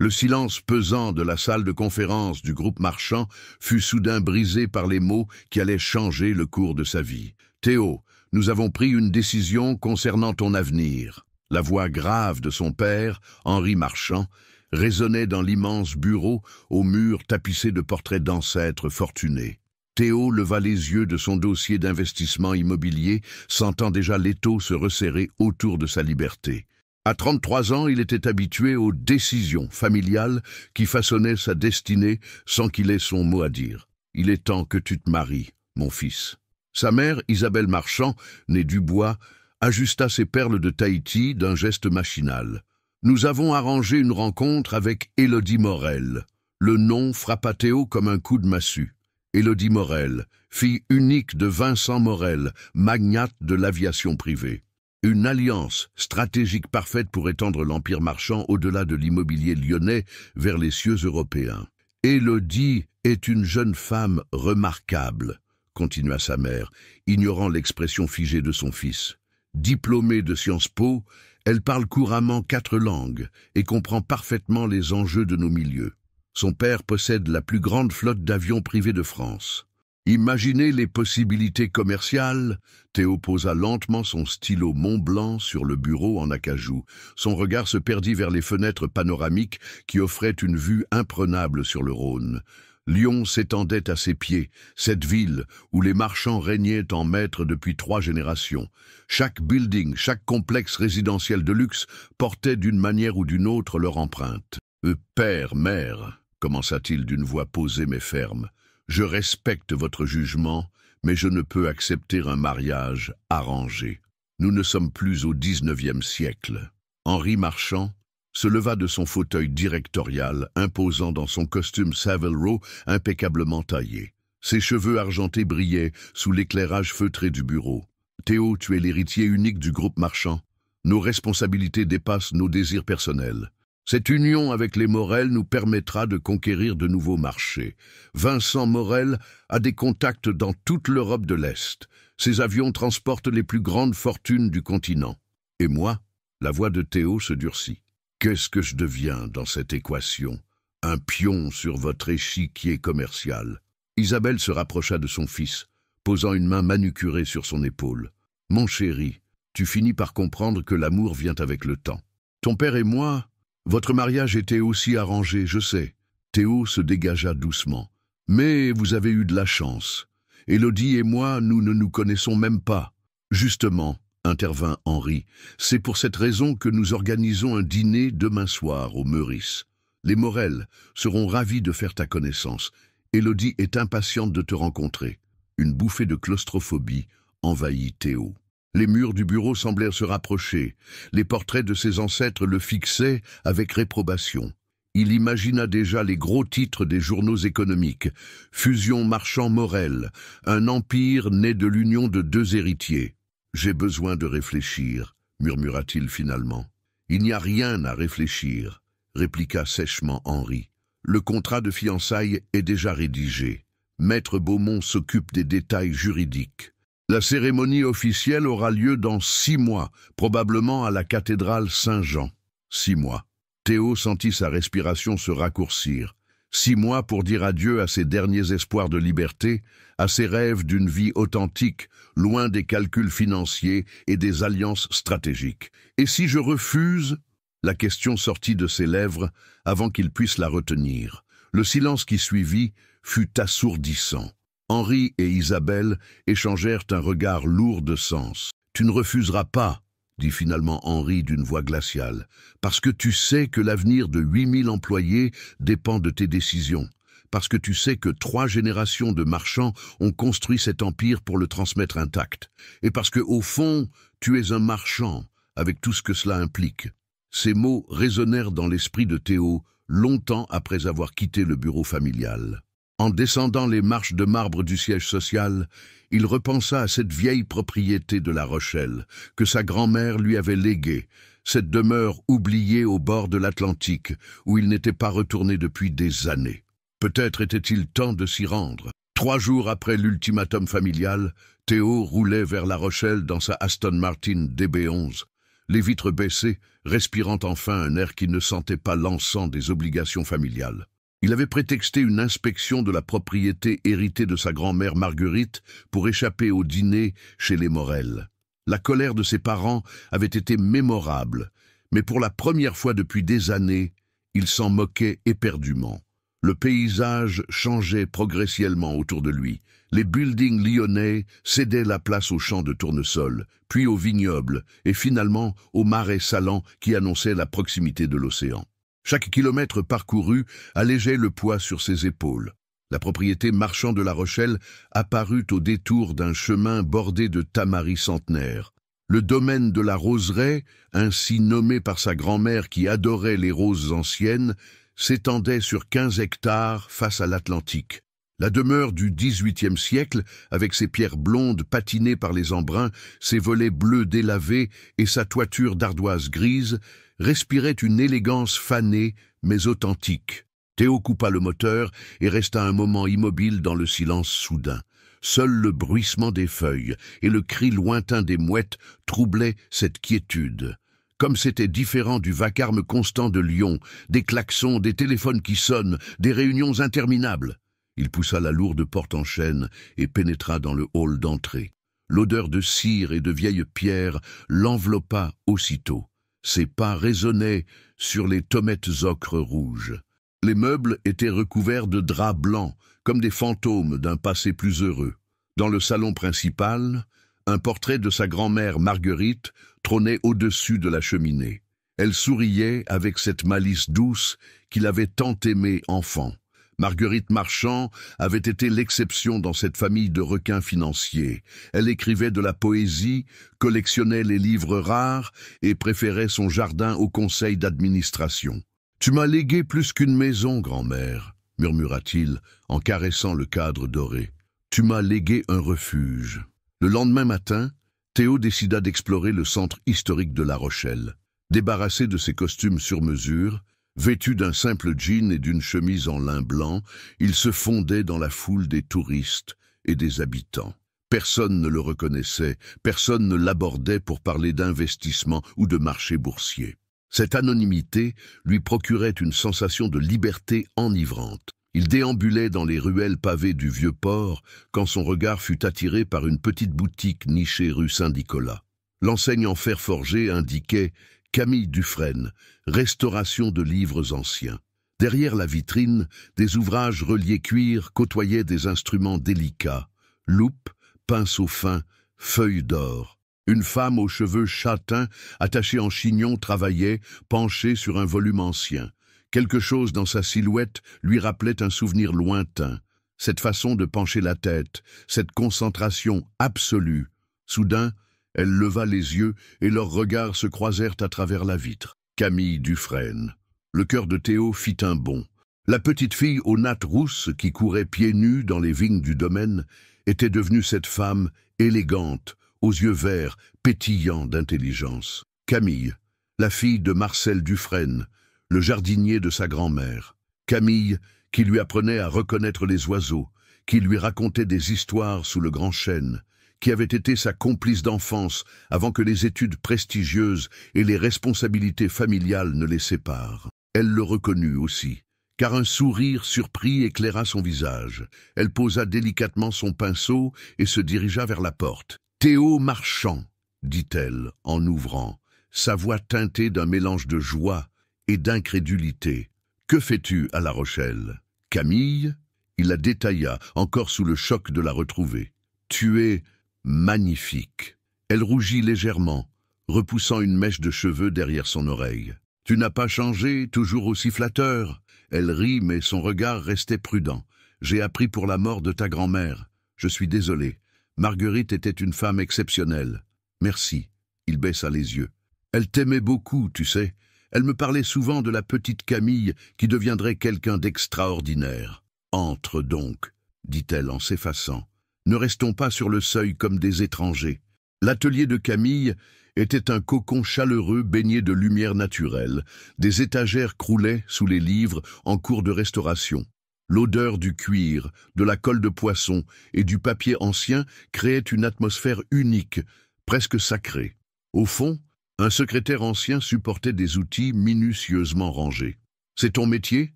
Le silence pesant de la salle de conférence du groupe Marchand fut soudain brisé par les mots qui allaient changer le cours de sa vie. « Théo, nous avons pris une décision concernant ton avenir. » La voix grave de son père, Henri Marchand, résonnait dans l'immense bureau aux murs tapissés de portraits d'ancêtres fortunés. Théo leva les yeux de son dossier d'investissement immobilier, sentant déjà l'étau se resserrer autour de sa liberté. À 33 ans, il était habitué aux décisions familiales qui façonnaient sa destinée sans qu'il ait son mot à dire. « Il est temps que tu te maries, mon fils. » Sa mère, Isabelle Marchand, née Dubois, ajusta ses perles de Tahiti d'un geste machinal. « Nous avons arrangé une rencontre avec Élodie Morel. » Le nom frappa Théo comme un coup de massue. Élodie Morel, fille unique de Vincent Morel, magnate de l'aviation privée. Une alliance stratégique parfaite pour étendre l'empire marchand au-delà de l'immobilier lyonnais vers les cieux européens. « Élodie est une jeune femme remarquable, » continua sa mère, ignorant l'expression figée de son fils. Diplômée de Sciences Po, elle parle couramment 4 langues et comprend parfaitement les enjeux de nos milieux. Son père possède la plus grande flotte d'avions privés de France. Imaginez les possibilités commerciales. Théo posa lentement son stylo Mont-Blanc sur le bureau en acajou. Son regard se perdit vers les fenêtres panoramiques qui offraient une vue imprenable sur le Rhône. Lyon s'étendait à ses pieds, cette ville où les marchands régnaient en maîtres depuis 3 générations. Chaque building, chaque complexe résidentiel de luxe portait d'une manière ou d'une autre leur empreinte. « Père, mère », commença-t-il d'une voix posée mais ferme, « je respecte votre jugement, mais je ne peux accepter un mariage arrangé. Nous ne sommes plus au 19e siècle. » Henri Marchand se leva de son fauteuil directorial, imposant dans son costume Savile Row impeccablement taillé. Ses cheveux argentés brillaient sous l'éclairage feutré du bureau. « Théo, tu es l'héritier unique du groupe Marchand. Nos responsabilités dépassent nos désirs personnels. Cette union avec les Morel nous permettra de conquérir de nouveaux marchés. Vincent Morel a des contacts dans toute l'Europe de l'Est. Ses avions transportent les plus grandes fortunes du continent. Et moi, la voix de Théo se durcit. Qu'est-ce que je deviens dans cette équation? Un pion sur votre échiquier commercial. » Isabelle se rapprocha de son fils, posant une main manucurée sur son épaule. « Mon chéri, tu finis par comprendre que l'amour vient avec le temps. Ton père et moi, votre mariage était aussi arrangé, je sais. » Théo se dégagea doucement. « Mais vous avez eu de la chance. Élodie et moi, nous ne nous connaissons même pas. » « Justement, » intervint Henri, « c'est pour cette raison que nous organisons un dîner demain soir au Meurice. Les Morel seront ravis de faire ta connaissance. Élodie est impatiente de te rencontrer. » Une bouffée de claustrophobie envahit Théo. Les murs du bureau semblèrent se rapprocher. Les portraits de ses ancêtres le fixaient avec réprobation. Il imagina déjà les gros titres des journaux économiques. « Fusion Marchand-Morel, un empire né de l'union de 2 héritiers. » « J'ai besoin de réfléchir, » murmura-t-il finalement. « Il n'y a rien à réfléchir, » répliqua sèchement Henri. « Le contrat de fiançailles est déjà rédigé. Maître Beaumont s'occupe des détails juridiques. La cérémonie officielle aura lieu dans 6 mois, probablement à la cathédrale Saint-Jean. 6 mois. » Théo sentit sa respiration se raccourcir. 6 mois pour dire adieu à ses derniers espoirs de liberté, à ses rêves d'une vie authentique, loin des calculs financiers et des alliances stratégiques. « Et si je refuse ?» La question sortit de ses lèvres avant qu'il puisse la retenir. Le silence qui suivit fut assourdissant. Henri et Isabelle échangèrent un regard lourd de sens. « Tu ne refuseras pas », dit finalement Henri d'une voix glaciale, « parce que tu sais que l'avenir de 8000 employés dépend de tes décisions, parce que tu sais que 3 générations de marchands ont construit cet empire pour le transmettre intact, et parce que, au fond, tu es un marchand, avec tout ce que cela implique. » Ces mots résonnèrent dans l'esprit de Théo longtemps après avoir quitté le bureau familial. En descendant les marches de marbre du siège social, il repensa à cette vieille propriété de La Rochelle que sa grand-mère lui avait léguée, cette demeure oubliée au bord de l'Atlantique où il n'était pas retourné depuis des années. Peut-être était-il temps de s'y rendre. 3 jours après l'ultimatum familial, Théo roulait vers La Rochelle dans sa Aston Martin DB11. les vitres baissées, respirant enfin un air qui ne sentait pas l'encens des obligations familiales. Il avait prétexté une inspection de la propriété héritée de sa grand-mère Marguerite pour échapper au dîner chez les Morel. La colère de ses parents avait été mémorable, mais pour la première fois depuis des années, il s'en moquait éperdument. Le paysage changeait progressivement autour de lui. Les buildings lyonnais cédaient la place aux champs de tournesol, puis aux vignobles, et finalement aux marais salants qui annonçaient la proximité de l'océan. Chaque kilomètre parcouru allégeait le poids sur ses épaules. La propriété Marchand de La Rochelle apparut au détour d'un chemin bordé de tamaris centenaires. Le domaine de la Roseraie, ainsi nommé par sa grand-mère qui adorait les roses anciennes, s'étendait sur 15 hectares face à l'Atlantique. La demeure du XVIIIe siècle, avec ses pierres blondes patinées par les embruns, ses volets bleus délavés et sa toiture d'ardoise grise, respirait une élégance fanée mais authentique. Théo coupa le moteur et resta un moment immobile dans le silence soudain. Seul le bruissement des feuilles et le cri lointain des mouettes troublaient cette quiétude. Comme c'était différent du vacarme constant de Lyon, des klaxons, des téléphones qui sonnent, des réunions interminables. Il poussa la lourde porte en chêne et pénétra dans le hall d'entrée. L'odeur de cire et de vieilles pierres l'enveloppa aussitôt. Ses pas résonnaient sur les tommettes ocre rouges. Les meubles étaient recouverts de draps blancs, comme des fantômes d'un passé plus heureux. Dans le salon principal, un portrait de sa grand-mère Marguerite trônait au-dessus de la cheminée. Elle souriait avec cette malice douce qu'il avait tant aimée enfant. Marguerite Marchand avait été l'exception dans cette famille de requins financiers. Elle écrivait de la poésie, collectionnait les livres rares et préférait son jardin au conseil d'administration. « Tu m'as légué plus qu'une maison, grand-mère », murmura-t-il en caressant le cadre doré. « Tu m'as légué un refuge. » Le lendemain matin, Théo décida d'explorer le centre historique de La Rochelle. Débarrassé de ses costumes sur mesure, vêtu d'un simple jean et d'une chemise en lin blanc, il se fondait dans la foule des touristes et des habitants. Personne ne le reconnaissait, personne ne l'abordait pour parler d'investissement ou de marché boursier. Cette anonymité lui procurait une sensation de liberté enivrante. Il déambulait dans les ruelles pavées du Vieux-Port quand son regard fut attiré par une petite boutique nichée rue Saint-Nicolas. L'enseigne en fer forgé indiquait « Camille Dufresne, restauration de livres anciens ». Derrière la vitrine, des ouvrages reliés cuir côtoyaient des instruments délicats, loupe, pinceau fin, feuilles d'or. Une femme aux cheveux châtains, attachés en chignon, travaillait, penchée sur un volume ancien. Quelque chose dans sa silhouette lui rappelait un souvenir lointain. Cette façon de pencher la tête, cette concentration absolue. Soudain, elle leva les yeux et leurs regards se croisèrent à travers la vitre. Camille Dufresne. Le cœur de Théo fit un bond. La petite fille aux nattes rousses qui courait pieds nus dans les vignes du domaine était devenue cette femme élégante, aux yeux verts, pétillants d'intelligence. Camille, la fille de Marcel Dufresne, le jardinier de sa grand-mère. Camille, qui lui apprenait à reconnaître les oiseaux, qui lui racontait des histoires sous le grand chêne, qui avait été sa complice d'enfance avant que les études prestigieuses et les responsabilités familiales ne les séparent. Elle le reconnut aussi, car un sourire surpris éclaira son visage. Elle posa délicatement son pinceau et se dirigea vers la porte. « Théo Marchand », dit-elle en ouvrant, sa voix teintée d'un mélange de joie et d'incrédulité. « Que fais-tu à La Rochelle ?»« Camille ?» Il la détailla, encore sous le choc de la retrouver. « Tu es magnifique. » Elle rougit légèrement, repoussant une mèche de cheveux derrière son oreille. « Tu n'as pas changé, toujours aussi flatteur ?» Elle rit, mais son regard restait prudent. « J'ai appris pour la mort de ta grand-mère. Je suis désolé. Marguerite était une femme exceptionnelle. Merci. » Il baissa les yeux. « Elle t'aimait beaucoup, tu sais. Elle me parlait souvent de la petite Camille qui deviendrait quelqu'un d'extraordinaire. »« Entre donc, » dit-elle en s'effaçant. « Ne restons pas sur le seuil comme des étrangers. » L'atelier de Camille était un cocon chaleureux baigné de lumière naturelle. Des étagères croulaient sous les livres en cours de restauration. L'odeur du cuir, de la colle de poisson et du papier ancien créait une atmosphère unique, presque sacrée. Au fond, Un secrétaire ancien supportait des outils minutieusement rangés. « C'est ton métier ?»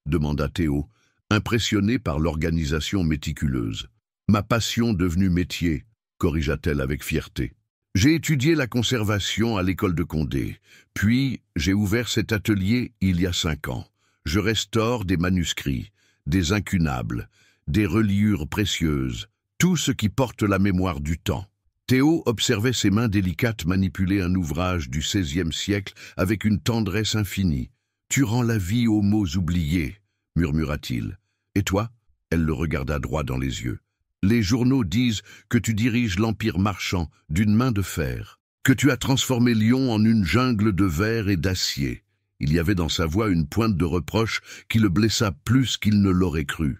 demanda Théo, impressionné par l'organisation méticuleuse. « Ma passion devenue métier », corrigea-t-elle avec fierté. « J'ai étudié la conservation à l'école de Condé, puis j'ai ouvert cet atelier il y a 5 ans. Je restaure des manuscrits, des incunables, des reliures précieuses, tout ce qui porte la mémoire du temps. » Théo observait ses mains délicates manipuler un ouvrage du XVIe siècle avec une tendresse infinie. « Tu rends la vie aux mots oubliés, » murmura-t-il. « Et toi ?» Elle le regarda droit dans les yeux. « Les journaux disent que tu diriges l'empire marchand d'une main de fer, que tu as transformé Lyon en une jungle de verre et d'acier. » Il y avait dans sa voix une pointe de reproche qui le blessa plus qu'il ne l'aurait cru.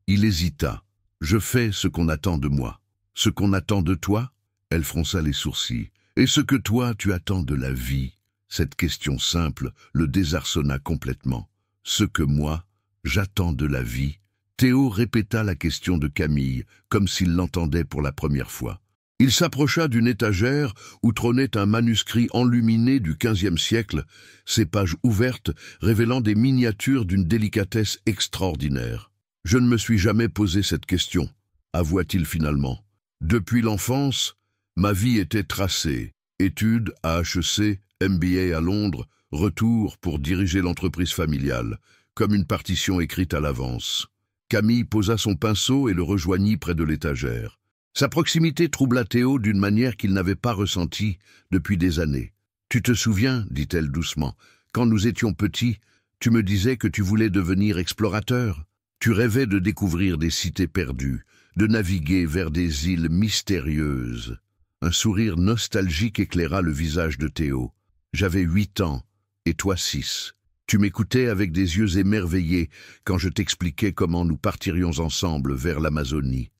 Il hésita. « Je fais ce qu'on attend de moi. » « Ce qu'on attend de toi ?» Elle fronça les sourcils. « Et ce que toi tu attends de la vie ?» Cette question simple le désarçonna complètement. « Ce que moi, j'attends de la vie ?» Théo répéta la question de Camille, comme s'il l'entendait pour la première fois. Il s'approcha d'une étagère où trônait un manuscrit enluminé du XVe siècle, ses pages ouvertes révélant des miniatures d'une délicatesse extraordinaire. « Je ne me suis jamais posé cette question, » avoua-t-il finalement. Depuis l'enfance, ma vie était tracée. Études à HEC, MBA à Londres, retour pour diriger l'entreprise familiale, comme une partition écrite à l'avance. Camille posa son pinceau et le rejoignit près de l'étagère. Sa proximité troubla Théo d'une manière qu'il n'avait pas ressentie depuis des années. « Tu te souviens, dit-elle doucement, quand nous étions petits, tu me disais que tu voulais devenir explorateur. Tu rêvais de découvrir des cités perdues, de naviguer vers des îles mystérieuses. » Un sourire nostalgique éclaira le visage de Théo. « J'avais 8 ans, et toi 6. Tu m'écoutais avec des yeux émerveillés quand je t'expliquais comment nous partirions ensemble vers l'Amazonie.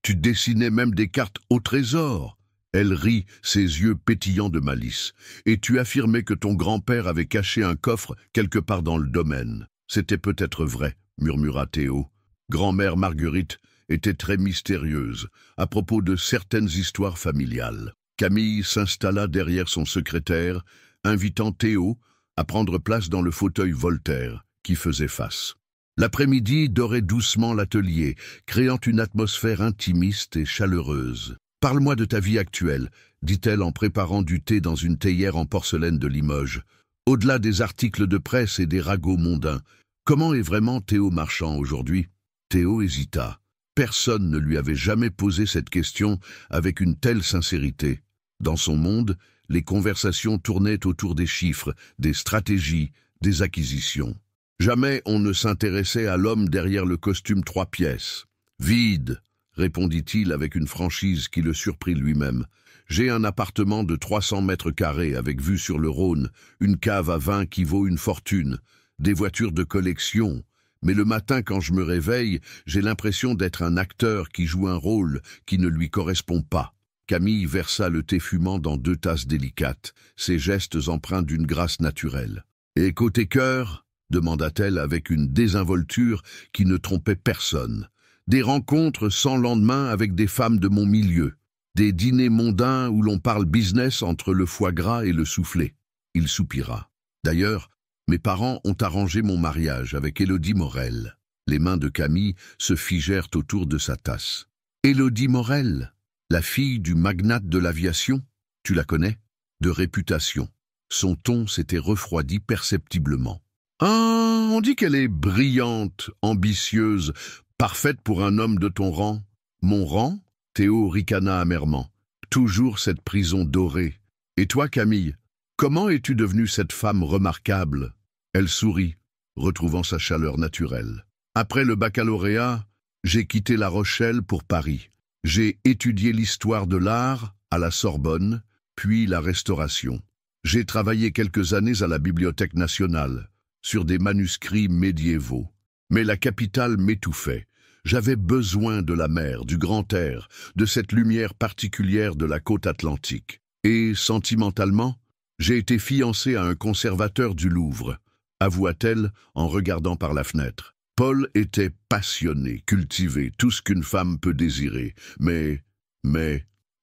Tu dessinais même des cartes au trésor. » Elle rit, ses yeux pétillants de malice. « Et tu affirmais que ton grand-père avait caché un coffre quelque part dans le domaine. » « C'était peut-être vrai, » murmura Théo. « Grand-mère Marguerite était très mystérieuse à propos de certaines histoires familiales. » Camille s'installa derrière son secrétaire, invitant Théo à prendre place dans le fauteuil Voltaire qui faisait face. L'après-midi dorait doucement l'atelier, créant une atmosphère intimiste et chaleureuse. « Parle-moi de ta vie actuelle, » dit-elle en préparant du thé dans une théière en porcelaine de Limoges. « Au-delà des articles de presse et des ragots mondains, comment est vraiment Théo Marchand aujourd'hui ?» Théo hésita. Personne ne lui avait jamais posé cette question avec une telle sincérité. Dans son monde, les conversations tournaient autour des chiffres, des stratégies, des acquisitions. Jamais on ne s'intéressait à l'homme derrière le costume 3 pièces. « Vide !» répondit-il avec une franchise qui le surprit lui-même. « J'ai un appartement de 300 mètres carrés avec vue sur le Rhône, une cave à vin qui vaut une fortune, des voitures de collection. Mais le matin, quand je me réveille, j'ai l'impression d'être un acteur qui joue un rôle qui ne lui correspond pas. » Camille versa le thé fumant dans 2 tasses délicates, ses gestes empreints d'une grâce naturelle. « Et côté cœur ?» demanda-t-elle avec une désinvolture qui ne trompait personne. « Des rencontres sans lendemain avec des femmes de mon milieu. Des dîners mondains où l'on parle business entre le foie gras et le soufflé. » Il soupira. « D'ailleurs, mes parents ont arrangé mon mariage avec Élodie Morel. » Les mains de Camille se figèrent autour de sa tasse. « Élodie Morel, la fille du magnate de l'aviation, tu la connais ? De réputation. » Son ton s'était refroidi perceptiblement. « Ah, on dit qu'elle est brillante, ambitieuse, parfaite pour un homme de ton rang. »« Mon rang ?» Théo ricana amèrement. « Toujours cette prison dorée. Et toi, Camille, comment es-tu devenue cette femme remarquable ?» Elle sourit, retrouvant sa chaleur naturelle. « Après le baccalauréat, j'ai quitté La Rochelle pour Paris. J'ai étudié l'histoire de l'art à la Sorbonne, puis la restauration. J'ai travaillé quelques années à la Bibliothèque nationale, sur des manuscrits médiévaux. Mais la capitale m'étouffait. J'avais besoin de la mer, du grand air, de cette lumière particulière de la côte atlantique. Et, sentimentalement, j'ai été fiancée à un conservateur du Louvre, avoua-t-elle en regardant par la fenêtre. Paul était passionné, cultivé, tout ce qu'une femme peut désirer. Mais,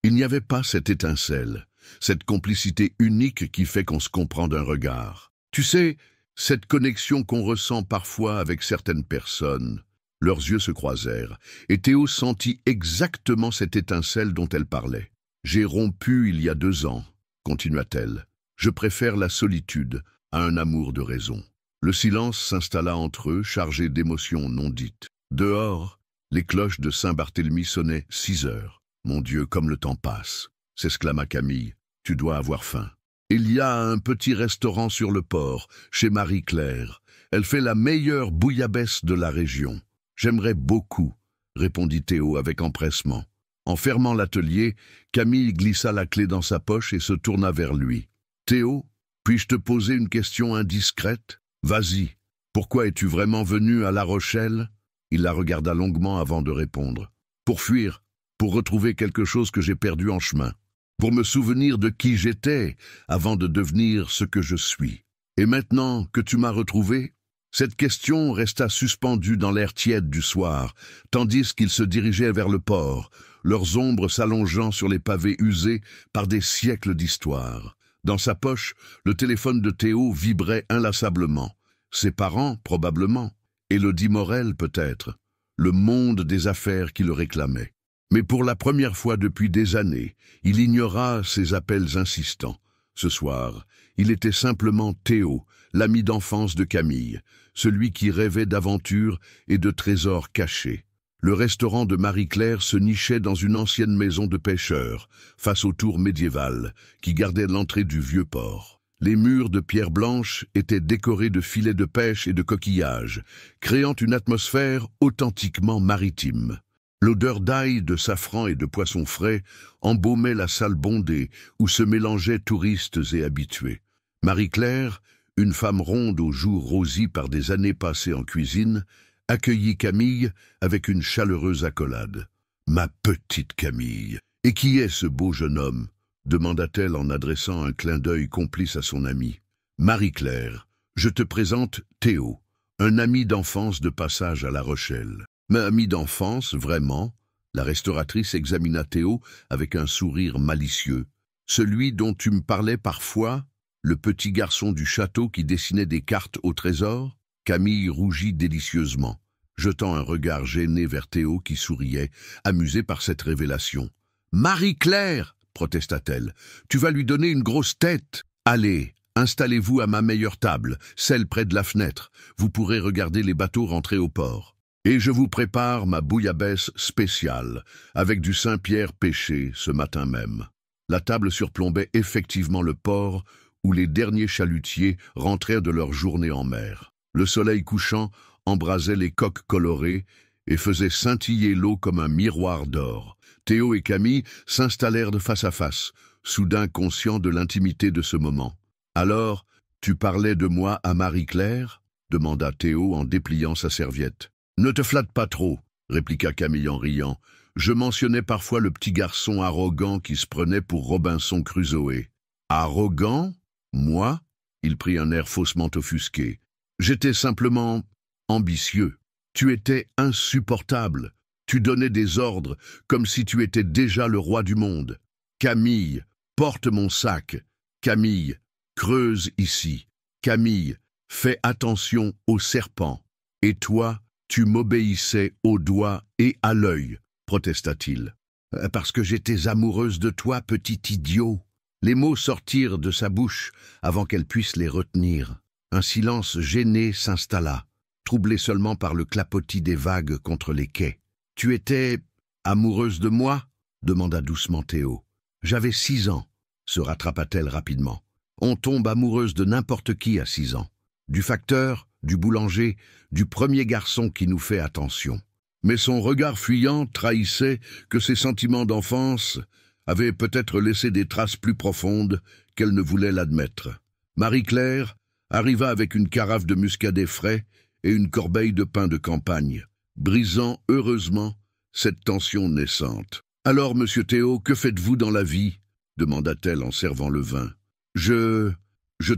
il n'y avait pas cette étincelle, cette complicité unique qui fait qu'on se comprend d'un regard. Tu sais, cette connexion qu'on ressent parfois avec certaines personnes. Leurs yeux se croisèrent, et Théo sentit exactement cette étincelle dont elle parlait. « J'ai rompu il y a 2 ans, continua-t-elle. Je préfère la solitude à un amour de raison. » Le silence s'installa entre eux, chargé d'émotions non dites. Dehors, les cloches de Saint-Barthélemy sonnaient 6 heures. « Mon Dieu, comme le temps passe !» s'exclama Camille. « Tu dois avoir faim. » Il y a un petit restaurant sur le port, chez Marie-Claire. Elle fait la meilleure bouillabaisse de la région. « J'aimerais beaucoup, » répondit Théo avec empressement. En fermant l'atelier, Camille glissa la clé dans sa poche et se tourna vers lui. « Théo, puis-je te poser une question indiscrète ? Vas-y, pourquoi es-tu vraiment venu à La Rochelle ?» Il la regarda longuement avant de répondre. « Pour fuir, pour retrouver quelque chose que j'ai perdu en chemin. Pour me souvenir de qui j'étais avant de devenir ce que je suis. Et maintenant que tu m'as retrouvé ?» Cette question resta suspendue dans l'air tiède du soir, tandis qu'ils se dirigeaient vers le port, leurs ombres s'allongeant sur les pavés usés par des siècles d'histoire. Dans sa poche, le téléphone de Théo vibrait inlassablement. Ses parents, probablement. Élodie Morel, peut-être. Le monde des affaires qui le réclamait. Mais pour la première fois depuis des années, il ignora ses appels insistants. Ce soir, il était simplement Théo, l'ami d'enfance de Camille, celui qui rêvait d'aventures et de trésors cachés. Le restaurant de Marie-Claire se nichait dans une ancienne maison de pêcheurs, face aux tours médiévales, qui gardaient l'entrée du vieux port. Les murs de pierre blanche étaient décorés de filets de pêche et de coquillages, créant une atmosphère authentiquement maritime. L'odeur d'ail, de safran et de poissons frais embaumait la salle bondée où se mélangeaient touristes et habitués. Marie-Claire, une femme ronde aux joues rosies par des années passées en cuisine, accueillit Camille avec une chaleureuse accolade. « Ma petite Camille, et qui est ce beau jeune homme ?» demanda-t-elle en adressant un clin d'œil complice à son amie. « Marie-Claire, je te présente Théo, un ami d'enfance de passage à La Rochelle. » « Mais ami d'enfance, vraiment ?» La restauratrice examina Théo avec un sourire malicieux. « Celui dont tu me parlais parfois, le petit garçon du château qui dessinait des cartes au trésor ?» Camille rougit délicieusement, jetant un regard gêné vers Théo qui souriait, amusé par cette révélation. « Marie-Claire !» protesta-t-elle. « Tu vas lui donner une grosse tête. Allez, installez-vous à ma meilleure table, celle près de la fenêtre. Vous pourrez regarder les bateaux rentrer au port. Et je vous prépare ma bouillabaisse spéciale, avec du Saint-Pierre pêché ce matin même. » La table surplombait effectivement le port, où les derniers chalutiers rentrèrent de leur journée en mer. Le soleil couchant embrasait les coques colorées et faisait scintiller l'eau comme un miroir d'or. Théo et Camille s'installèrent de face à face, soudain conscients de l'intimité de ce moment. « Alors, tu parlais de moi à Marie-Claire » demanda Théo en dépliant sa serviette. « Ne te flatte pas trop, » répliqua Camille en riant. « Je mentionnais parfois le petit garçon arrogant qui se prenait pour Robinson Crusoe. »« Arrogant ? Moi ?» Il prit un air faussement offusqué. « J'étais simplement ambitieux. Tu étais insupportable. Tu donnais des ordres comme si tu étais déjà le roi du monde. Camille, porte mon sac. Camille, creuse ici. Camille, fais attention aux serpents. Et toi, tu m'obéissais au doigt et à l'œil, protesta-t-il. « Parce que j'étais amoureuse de toi, petit idiot. » Les mots sortirent de sa bouche avant qu'elle puisse les retenir. Un silence gêné s'installa, troublé seulement par le clapotis des vagues contre les quais. « Tu étais amoureuse de moi ?» demanda doucement Théo. « J'avais 6 ans, se rattrapa-t-elle rapidement. On tombe amoureuse de n'importe qui à 6 ans. Du facteur, du boulanger, du premier garçon qui nous fait attention. » Mais son regard fuyant trahissait que ses sentiments d'enfance avaient peut-être laissé des traces plus profondes qu'elle ne voulait l'admettre. Marie-Claire arriva avec une carafe de muscadet frais et une corbeille de pain de campagne, brisant heureusement cette tension naissante. « Alors, monsieur Théo, que faites-vous dans la vie ?» demanda-t-elle en servant le vin. « Je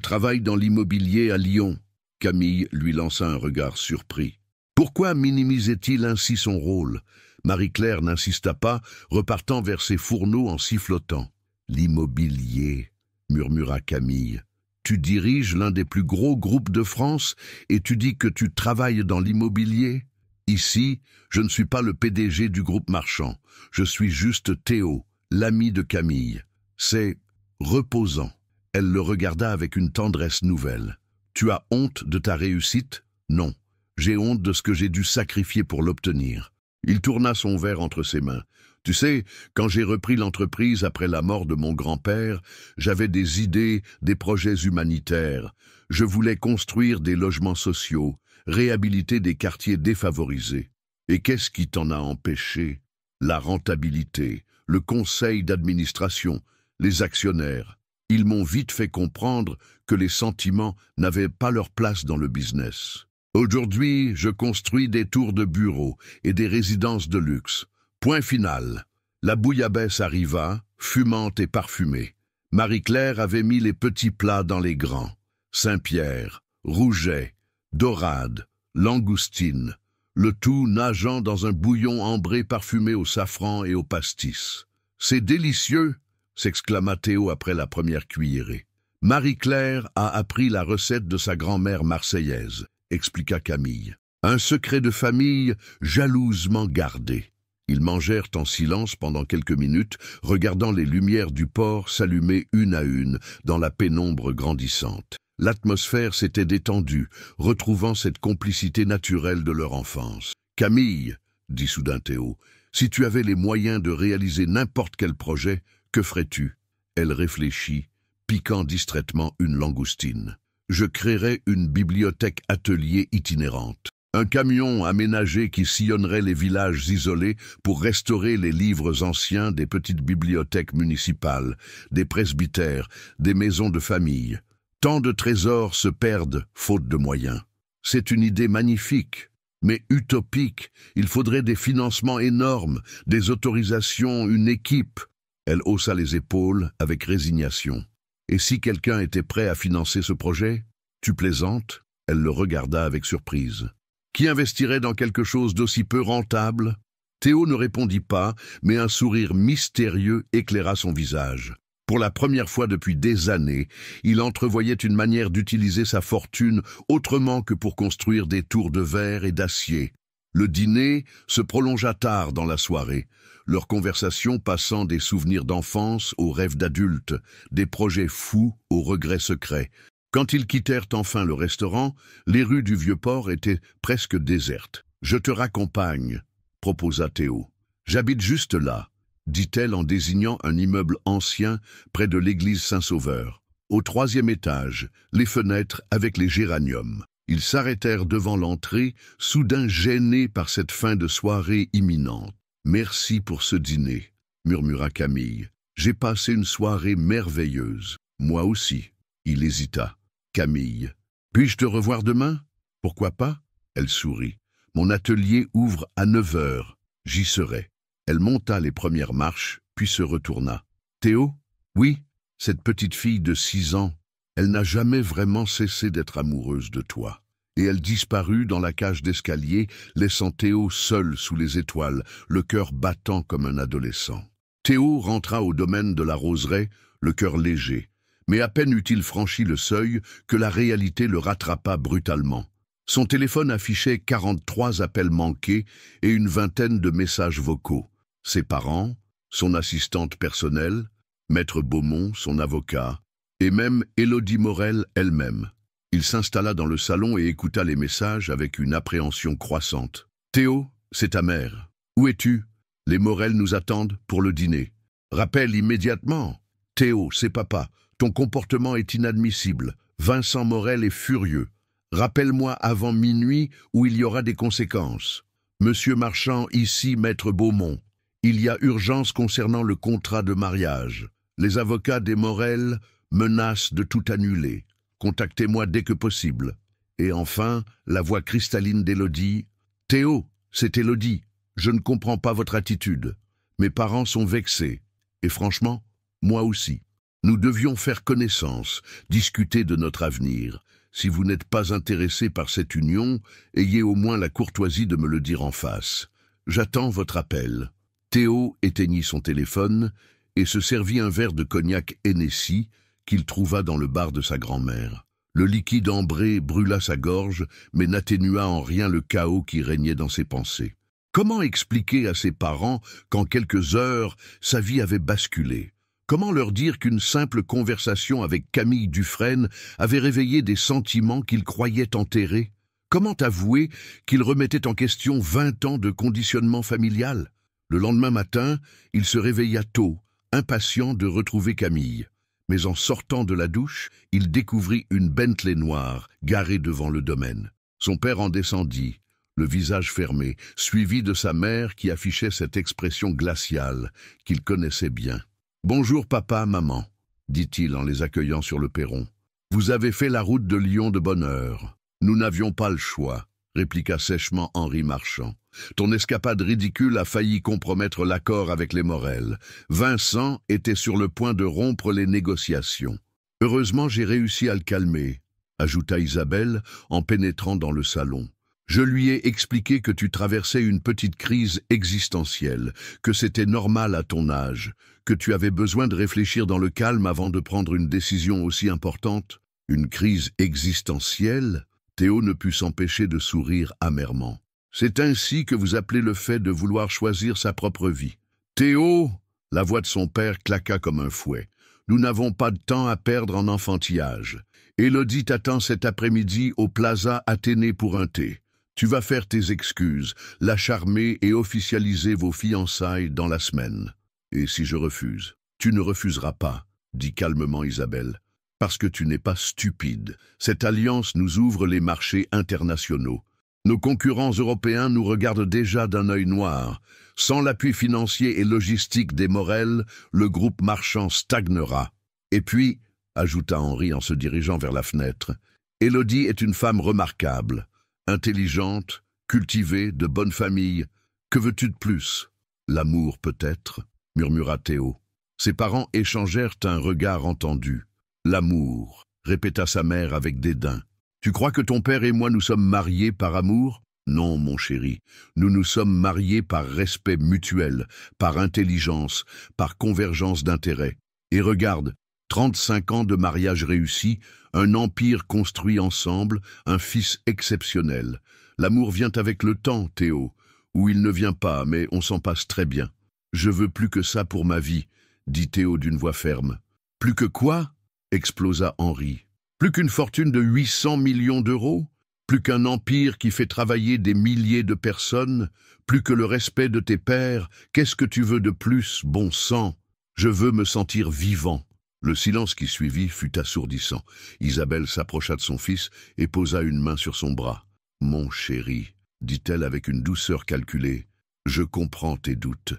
travaille dans l'immobilier à Lyon. » Camille lui lança un regard surpris. Pourquoi minimisait-il ainsi son rôle? Marie-Claire n'insista pas, repartant vers ses fourneaux en sifflotant. L'immobilier, murmura Camille. Tu diriges l'un des plus gros groupes de France et tu dis que tu travailles dans l'immobilier? Ici, je ne suis pas le PDG du groupe Marchand. Je suis juste Théo, l'ami de Camille. C'est reposant. Elle le regarda avec une tendresse nouvelle. Tu as honte de ta réussite? Non. J'ai honte de ce que j'ai dû sacrifier pour l'obtenir. Il tourna son verre entre ses mains. Tu sais, quand j'ai repris l'entreprise après la mort de mon grand-père, j'avais des idées, des projets humanitaires. Je voulais construire des logements sociaux, réhabiliter des quartiers défavorisés. Et qu'est-ce qui t'en a empêché? La rentabilité, le conseil d'administration, les actionnaires. Ils m'ont vite fait comprendre que les sentiments n'avaient pas leur place dans le business. Aujourd'hui, je construis des tours de bureaux et des résidences de luxe. Point final. La bouillabaisse arriva, fumante et parfumée. Marie-Claire avait mis les petits plats dans les grands. Saint-Pierre, rouget, dorade, langoustine, le tout nageant dans un bouillon ambré parfumé au safran et au pastis. « C'est délicieux !» s'exclama Théo après la première cuillerée. « Marie-Claire a appris la recette de sa grand-mère marseillaise », expliqua Camille. « Un secret de famille jalousement gardé. » Ils mangèrent en silence pendant quelques minutes, regardant les lumières du port s'allumer une à une dans la pénombre grandissante. L'atmosphère s'était détendue, retrouvant cette complicité naturelle de leur enfance. « Camille, » dit soudain Théo, « si tu avais les moyens de réaliser n'importe quel projet, que ferais-tu » Elle réfléchit, piquant distraitement une langoustine. « Je créerais une bibliothèque atelier itinérante. Un camion aménagé qui sillonnerait les villages isolés pour restaurer les livres anciens des petites bibliothèques municipales, des presbytères, des maisons de famille. Tant de trésors se perdent faute de moyens. C'est une idée magnifique, mais utopique. Il faudrait des financements énormes, des autorisations, une équipe. » Elle haussa les épaules avec résignation. « Et si quelqu'un était prêt à financer ce projet? Tu plaisantes ?» Elle le regarda avec surprise. Qui investirait dans quelque chose d'aussi peu rentable? Théo ne répondit pas, mais un sourire mystérieux éclaira son visage. Pour la première fois depuis des années, il entrevoyait une manière d'utiliser sa fortune autrement que pour construire des tours de verre et d'acier. Le dîner se prolongea tard dans la soirée, leur conversation passant des souvenirs d'enfance aux rêves d'adultes, des projets fous aux regrets secrets. Quand ils quittèrent enfin le restaurant, les rues du Vieux-Port étaient presque désertes. « Je te raccompagne », proposa Théo. « J'habite juste là, » dit-elle en désignant un immeuble ancien près de l'église Saint-Sauveur. Au 3e étage, les fenêtres avec les géraniums. Ils s'arrêtèrent devant l'entrée, soudain gênés par cette fin de soirée imminente. « Merci pour ce dîner », murmura Camille. « J'ai passé une soirée merveilleuse. Moi aussi. » Il hésita. « Camille, puis-je te revoir demain? » « Pourquoi pas ?» Elle sourit. « Mon atelier ouvre à 9 heures. J'y serai. » Elle monta les premières marches, puis se retourna. « Théo? » « Oui, cette petite fille de 6 ans. Elle n'a jamais vraiment cessé d'être amoureuse de toi. » Et elle disparut dans la cage d'escalier, laissant Théo seul sous les étoiles, le cœur battant comme un adolescent. Théo rentra au domaine de la roseraie, le cœur léger. Mais à peine eut-il franchi le seuil que la réalité le rattrapa brutalement. Son téléphone affichait 43 appels manqués et une vingtaine de messages vocaux. Ses parents, son assistante personnelle, Maître Beaumont, son avocat, et même Élodie Morel elle-même. Il s'installa dans le salon et écouta les messages avec une appréhension croissante. « Théo, c'est ta mère. Où es-tu? Les Morel nous attendent pour le dîner. Rappelle immédiatement. Théo, c'est papa. Ton comportement est inadmissible. Vincent Morel est furieux. Rappelle-moi avant minuit où il y aura des conséquences. Monsieur Marchand, ici Maître Beaumont. Il y a urgence concernant le contrat de mariage. Les avocats des Morel menacent de tout annuler. Contactez-moi dès que possible. » Et enfin, la voix cristalline d'Élodie. « Théo, c'est Élodie. Je ne comprends pas votre attitude. Mes parents sont vexés. Et franchement, moi aussi. Nous devions faire connaissance, discuter de notre avenir. Si vous n'êtes pas intéressé par cette union, ayez au moins la courtoisie de me le dire en face. J'attends votre appel. » Théo éteignit son téléphone et se servit un verre de cognac Hennessy qu'il trouva dans le bar de sa grand-mère. Le liquide ambré brûla sa gorge, mais n'atténua en rien le chaos qui régnait dans ses pensées. Comment expliquer à ses parents qu'en quelques heures, sa vie avait basculé? Comment leur dire qu'une simple conversation avec Camille Dufresne avait réveillé des sentiments qu'il croyait enterrés? Comment avouer qu'il remettait en question 20 ans de conditionnement familial? Le lendemain matin, il se réveilla tôt, impatient de retrouver Camille. Mais en sortant de la douche, il découvrit une Bentley noire garée devant le domaine. Son père en descendit, le visage fermé, suivi de sa mère qui affichait cette expression glaciale qu'il connaissait bien. « Bonjour papa, maman », dit-il en les accueillant sur le perron. « Vous avez fait la route de Lyon de bonne heure. Nous n'avions pas le choix, » répliqua sèchement Henri Marchand. « Ton escapade ridicule a failli compromettre l'accord avec les Morel. Vincent était sur le point de rompre les négociations. Heureusement, j'ai réussi à le calmer, » ajouta Isabelle en pénétrant dans le salon. « Je lui ai expliqué que tu traversais une petite crise existentielle, que c'était normal à ton âge, que tu avais besoin de réfléchir dans le calme avant de prendre une décision aussi importante. » Une crise existentielle? Théo ne put s'empêcher de sourire amèrement. « C'est ainsi que vous appelez le fait de vouloir choisir sa propre vie. »« Théo !» La voix de son père claqua comme un fouet. « Nous n'avons pas de temps à perdre en enfantillage. Élodie t'attend cet après-midi au Plaza Athénée pour un thé. Tu vas faire tes excuses, la charmer et officialiser vos fiançailles dans la semaine. Et si je refuse? »« Tu ne refuseras pas, » dit calmement Isabelle. « Parce que tu n'es pas stupide. Cette alliance nous ouvre les marchés internationaux. Nos concurrents européens nous regardent déjà d'un œil noir. Sans l'appui financier et logistique des Morel, le groupe Marchand stagnera. Et puis, » ajouta Henri en se dirigeant vers la fenêtre, « Élodie est une femme remarquable. Intelligente, cultivée, de bonne famille. Que veux-tu de plus? »« L'amour, peut-être, » murmura Théo. Ses parents échangèrent un regard entendu. « L'amour, » répéta sa mère avec dédain. « Tu crois que ton père et moi nous sommes mariés par amour? Non, mon chéri, nous nous sommes mariés par respect mutuel, par intelligence, par convergence d'intérêts. Et regarde, 35 ans de mariage réussi, un empire construit ensemble, un fils exceptionnel. L'amour vient avec le temps, Théo, ou il ne vient pas, mais on s'en passe très bien. Je veux plus que ça pour ma vie, dit Théo d'une voix ferme. Plus que quoi? Explosa Henri. Plus qu'une fortune de 800 millions d'euros? Plus qu'un empire qui fait travailler des milliers de personnes? Plus que le respect de tes pères? Qu'est-ce que tu veux de plus, bon sang? Je veux me sentir vivant. Le silence qui suivit fut assourdissant. Isabelle s'approcha de son fils et posa une main sur son bras. « Mon chéri, » dit-elle avec une douceur calculée, « je comprends tes doutes,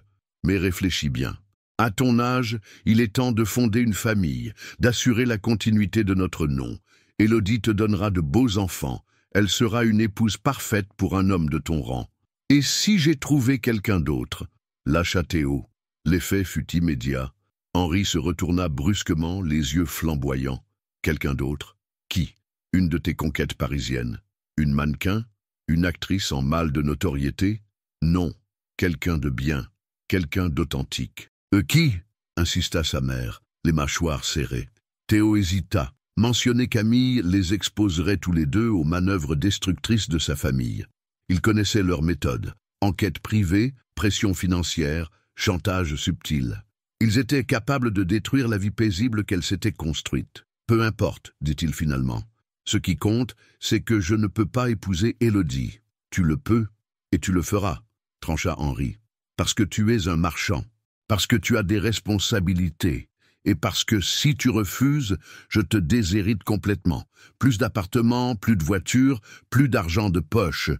mais réfléchis bien. À ton âge, il est temps de fonder une famille, d'assurer la continuité de notre nom. Élodie te donnera de beaux enfants. Elle sera une épouse parfaite pour un homme de ton rang. Et si j'ai trouvé quelqu'un d'autre ?» Lâcha Théo. L'effet fut immédiat. Henri se retourna brusquement, les yeux flamboyants. « Quelqu'un d'autre? Qui? Une de tes conquêtes parisiennes? Une mannequin? Une actrice en mal de notoriété? Non, quelqu'un de bien, quelqu'un d'authentique. »« Qui ?» insista sa mère, les mâchoires serrées. Théo hésita. Mentionner Camille les exposerait tous les deux aux manœuvres destructrices de sa famille. Il connaissait leur méthode. Enquête privée, pression financière, chantage subtil. Ils étaient capables de détruire la vie paisible qu'elle s'était construite. « Peu importe, dit-il finalement. Ce qui compte, c'est que je ne peux pas épouser Élodie. Tu le peux, et tu le feras, trancha Henri. Parce que tu es un marchand, parce que tu as des responsabilités, et parce que si tu refuses, je te déshérite complètement. Plus d'appartements, plus de voitures, plus d'argent de poche.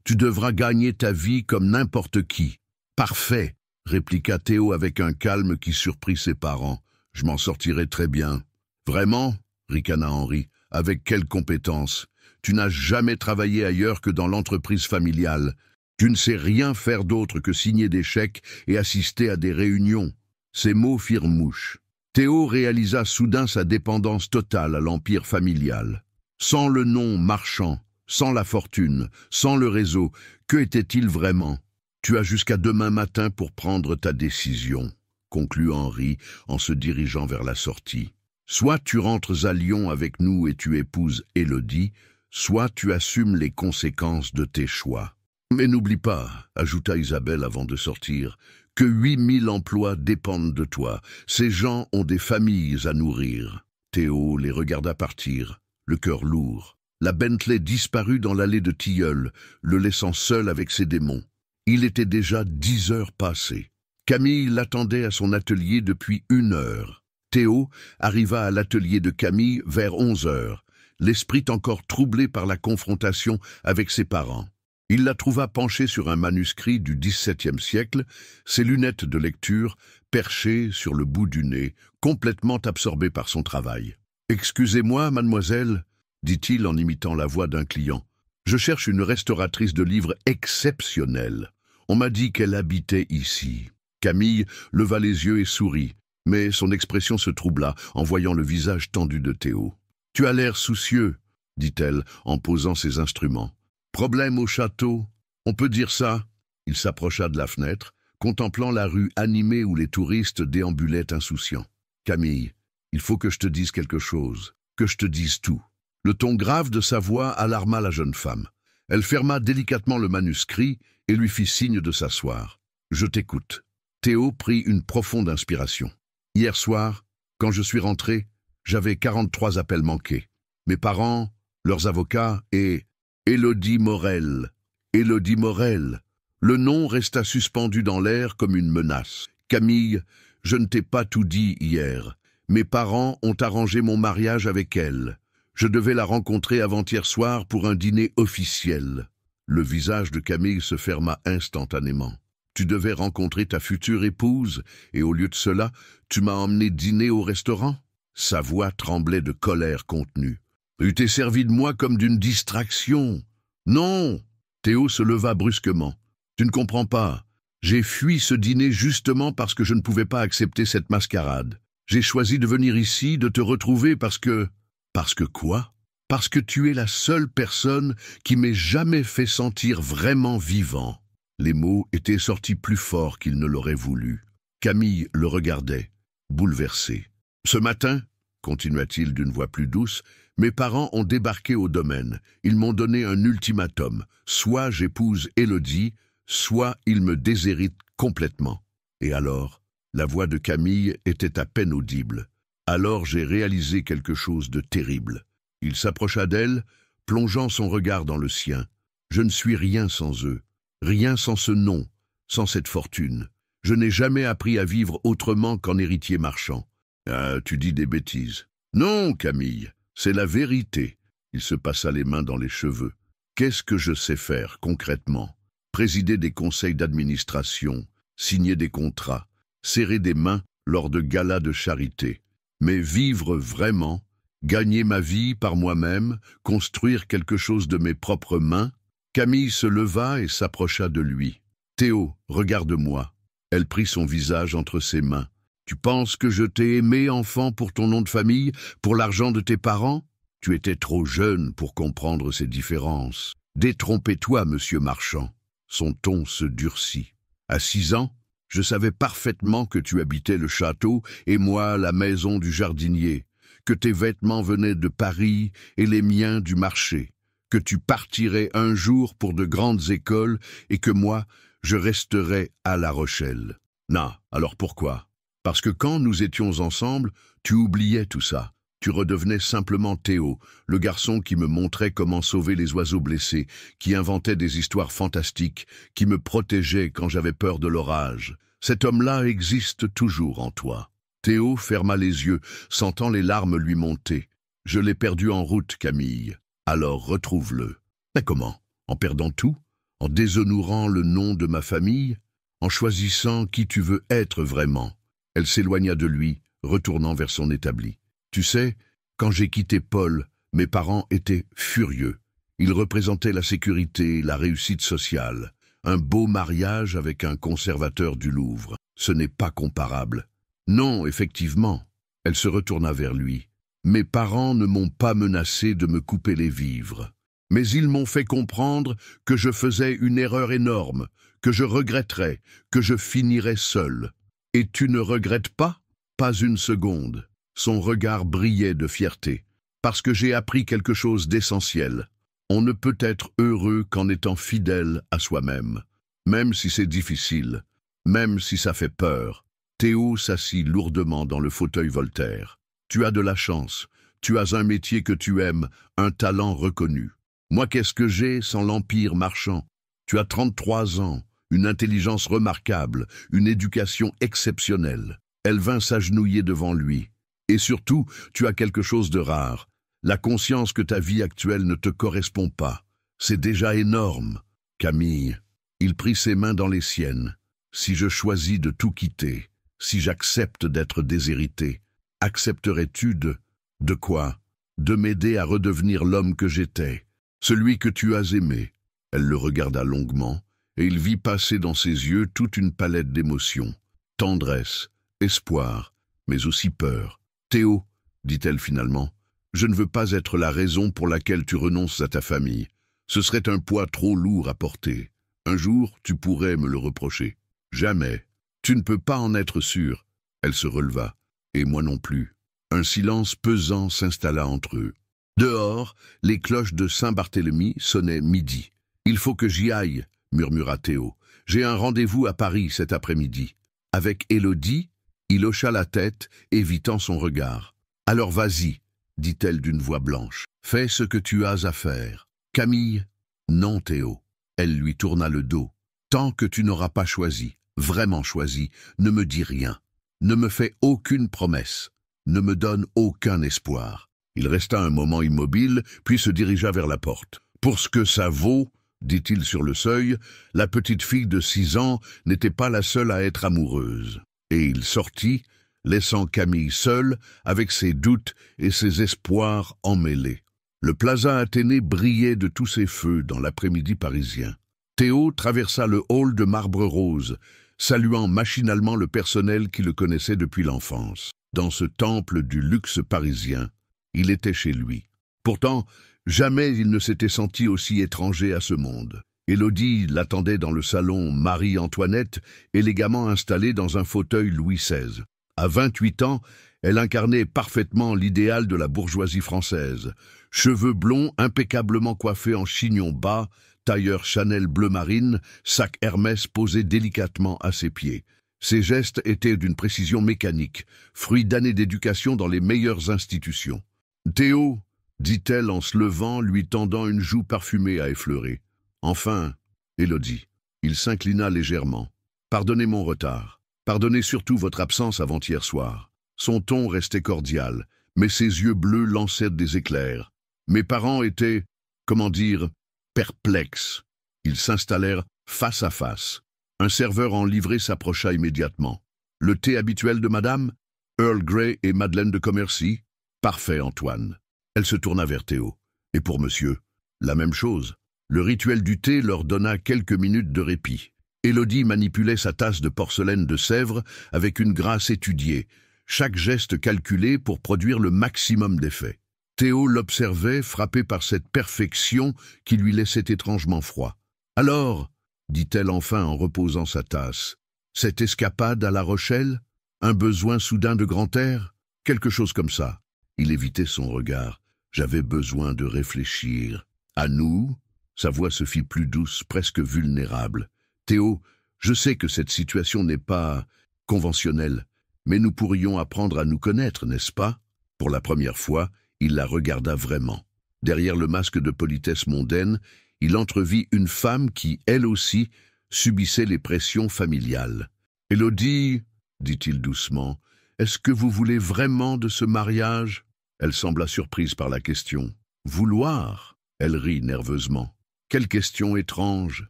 Tu devras gagner ta vie comme n'importe qui. Parfait, répliqua Théo avec un calme qui surprit ses parents. Je m'en sortirai très bien. Vraiment? Ricana Henri. Avec quelle compétence? Tu n'as jamais travaillé ailleurs que dans l'entreprise familiale. Tu ne sais rien faire d'autre que signer des chèques et assister à des réunions. Ces mots firent mouche. Théo réalisa soudain sa dépendance totale à l'empire familial. Sans le nom Marchand, sans la fortune, sans le réseau, que était-il vraiment? Tu as jusqu'à demain matin pour prendre ta décision. conclut Henri en se dirigeant vers la sortie. Soit tu rentres à Lyon avec nous et tu épouses Élodie, soit tu assumes les conséquences de tes choix. Mais n'oublie pas, ajouta Isabelle avant de sortir, que 8000 emplois dépendent de toi. Ces gens ont des familles à nourrir. Théo les regarda partir, le cœur lourd. La Bentley disparut dans l'allée de Tilleul, le laissant seul avec ses démons. Il était déjà 10 heures passées. Camille l'attendait à son atelier depuis 1 heure. Théo arriva à l'atelier de Camille vers 11 heures, l'esprit encore troublé par la confrontation avec ses parents. Il la trouva penchée sur un manuscrit du XVIIe siècle, ses lunettes de lecture perchées sur le bout du nez, complètement absorbée par son travail. « Excusez-moi, mademoiselle » dit-il en imitant la voix d'un client. « Je cherche une restauratrice de livres exceptionnelle. On m'a dit qu'elle habitait ici. » Camille leva les yeux et sourit, mais son expression se troubla en voyant le visage tendu de Théo. « Tu as l'air soucieux, » dit-elle en posant ses instruments. « Problème au château, on peut dire ça ?» Il s'approcha de la fenêtre, contemplant la rue animée où les touristes déambulaient insouciants. « Camille, il faut que je te dise quelque chose, que je te dise tout. » Le ton grave de sa voix alarma la jeune femme. Elle ferma délicatement le manuscrit et lui fit signe de s'asseoir. « Je t'écoute. » Théo prit une profonde inspiration. « Hier soir, quand je suis rentré, j'avais 43 appels manqués. Mes parents, leurs avocats et... Élodie Morel. Élodie Morel. Le nom resta suspendu dans l'air comme une menace. Camille, je ne t'ai pas tout dit hier. Mes parents ont arrangé mon mariage avec elle. Je devais la rencontrer avant-hier soir pour un dîner officiel. » Le visage de Camille se ferma instantanément. « Tu devais rencontrer ta future épouse, et au lieu de cela, tu m'as emmené dîner au restaurant ?» Sa voix tremblait de colère contenue. « Tu t'es servi de moi comme d'une distraction. »« Non !» Théo se leva brusquement. « Tu ne comprends pas. J'ai fui ce dîner justement parce que je ne pouvais pas accepter cette mascarade. J'ai choisi de venir ici, de te retrouver parce que... » « Parce que quoi ? Parce que tu es la seule personne qui m'ait jamais fait sentir vraiment vivant. » Les mots étaient sortis plus forts qu'il ne l'aurait voulu. Camille le regardait, bouleversé. « Ce matin, continua-t-il d'une voix plus douce, mes parents ont débarqué au domaine. Ils m'ont donné un ultimatum. Soit j'épouse Élodie, soit ils me déshéritent complètement. Et alors, la voix de Camille était à peine audible. Alors j'ai réalisé quelque chose de terrible. Il s'approcha d'elle, plongeant son regard dans le sien. Je ne suis rien sans eux, rien sans ce nom, sans cette fortune. Je n'ai jamais appris à vivre autrement qu'en héritier marchand. Ah, tu dis des bêtises. Non, Camille, c'est la vérité. Il se passa les mains dans les cheveux. Qu'est-ce que je sais faire, concrètement? Présider des conseils d'administration, signer des contrats, serrer des mains lors de galas de charité. Mais vivre vraiment, gagner ma vie par moi-même, construire quelque chose de mes propres mains? Camille se leva et s'approcha de lui. « Théo, regarde-moi. » Elle prit son visage entre ses mains. « Tu penses que je t'ai aimé, enfant, pour ton nom de famille, pour l'argent de tes parents? Tu étais trop jeune pour comprendre ces différences. Détrompez-toi, monsieur Marchand. » Son ton se durcit. « À 6 ans, je savais parfaitement que tu habitais le château et moi la maison du jardinier, que tes vêtements venaient de Paris et les miens du marché, que tu partirais un jour pour de grandes écoles et que moi, je resterais à La Rochelle. Non, alors pourquoi? Parce que quand nous étions ensemble, tu oubliais tout ça. Tu redevenais simplement Théo, le garçon qui me montrait comment sauver les oiseaux blessés, qui inventait des histoires fantastiques, qui me protégeait quand j'avais peur de l'orage. Cet homme-là existe toujours en toi. Théo ferma les yeux, sentant les larmes lui monter. Je l'ai perdu en route, Camille. Alors retrouve-le. Mais comment? En perdant tout? En déshonorant le nom de ma famille? En choisissant qui tu veux être vraiment? Elle s'éloigna de lui, retournant vers son établi. Tu sais, quand j'ai quitté Paul, mes parents étaient furieux. Ils représentaient la sécurité, la réussite sociale. Un beau mariage avec un conservateur du Louvre. Ce n'est pas comparable. Non, effectivement. Elle se retourna vers lui. Mes parents ne m'ont pas menacé de me couper les vivres. Mais ils m'ont fait comprendre que je faisais une erreur énorme, que je regretterais, que je finirais seul. Et tu ne regrettes pas? Pas une seconde. Son regard brillait de fierté. Parce que j'ai appris quelque chose d'essentiel. On ne peut être heureux qu'en étant fidèle à soi-même. Même si c'est difficile, même si ça fait peur. Théo s'assit lourdement dans le fauteuil Voltaire. Tu as de la chance. Tu as un métier que tu aimes, un talent reconnu. Moi, qu'est-ce que j'ai sans l'empire marchand? Tu as 33 ans, une intelligence remarquable, une éducation exceptionnelle. Elle vint s'agenouiller devant lui. Et surtout, tu as quelque chose de rare. La conscience que ta vie actuelle ne te correspond pas. C'est déjà énorme. Camille, il prit ses mains dans les siennes. Si je choisis de tout quitter, si j'accepte d'être déshérité, accepterais-tu de quoi? De m'aider à redevenir l'homme que j'étais, celui que tu as aimé. Elle le regarda longuement, et il vit passer dans ses yeux toute une palette d'émotions. Tendresse, espoir, mais aussi peur. Théo, dit-elle finalement, je ne veux pas être la raison pour laquelle tu renonces à ta famille. Ce serait un poids trop lourd à porter. Un jour, tu pourrais me le reprocher. Jamais. Tu ne peux pas en être sûr. Elle se releva, et moi non plus. Un silence pesant s'installa entre eux. Dehors, les cloches de Saint-Barthélemy sonnaient midi. « Il faut que j'y aille », murmura Théo. « J'ai un rendez-vous à Paris cet après-midi. » Avec Élodie, il hocha la tête, évitant son regard. « Alors vas-y », dit-elle d'une voix blanche. « Fais ce que tu as à faire. »« Camille ?»« Non, Théo. » Elle lui tourna le dos. « Tant que tu n'auras pas choisi, vraiment choisi, ne me dis rien. Ne me fais aucune promesse. Ne me donne aucun espoir. » Il resta un moment immobile, puis se dirigea vers la porte. « Pour ce que ça vaut, dit-il sur le seuil, la petite fille de 6 ans n'était pas la seule à être amoureuse. » Et il sortit, laissant Camille seule, avec ses doutes et ses espoirs emmêlés. Le Plaza Athénée brillait de tous ses feux dans l'après-midi parisien. Théo traversa le hall de marbre rose, saluant machinalement le personnel qui le connaissait depuis l'enfance. Dans ce temple du luxe parisien, il était chez lui. Pourtant, jamais il ne s'était senti aussi étranger à ce monde. Élodie l'attendait dans le salon Marie-Antoinette, élégamment installée dans un fauteuil Louis XVI. À 28 ans, elle incarnait parfaitement l'idéal de la bourgeoisie française. Cheveux blonds impeccablement coiffés en chignon bas, tailleur Chanel bleu marine, sac Hermès posé délicatement à ses pieds. Ses gestes étaient d'une précision mécanique, fruit d'années d'éducation dans les meilleures institutions. « Théo » dit-elle en se levant, lui tendant une joue parfumée à effleurer. « Enfin, Élodie. » Il s'inclina légèrement. « Pardonnez mon retard. Pardonnez surtout votre absence avant-hier soir. » Son ton restait cordial, mais ses yeux bleus lançaient des éclairs. Mes parents étaient, comment dire, perplexes. Ils s'installèrent face à face. Un serveur en livrée s'approcha immédiatement. « Le thé habituel de madame? Earl Grey et Madeleine de Commercy? Parfait, Antoine. » Elle se tourna vers Théo. « Et pour monsieur? » La même chose. Le rituel du thé leur donna quelques minutes de répit. Élodie manipulait sa tasse de porcelaine de Sèvres avec une grâce étudiée, chaque geste calculé pour produire le maximum d'effet. Théo l'observait, frappé par cette perfection qui lui laissait étrangement froid. « Alors » dit-elle enfin en reposant sa tasse. « Cette escapade à La Rochelle? Un besoin soudain de grand air? Quelque chose comme ça. » Il évitait son regard. « J'avais besoin de réfléchir. À nous ?» Sa voix se fit plus douce, presque vulnérable. « Théo, je sais que cette situation n'est pas conventionnelle, mais nous pourrions apprendre à nous connaître, n'est-ce pas ?» Pour la première fois, il la regarda vraiment. Derrière le masque de politesse mondaine, il entrevit une femme qui, elle aussi, subissait les pressions familiales. « Élodie, » dit-il doucement, « est-ce que vous voulez vraiment de ce mariage ?» Elle sembla surprise par la question. « Vouloir ?» Elle rit nerveusement. « Quelle question étrange.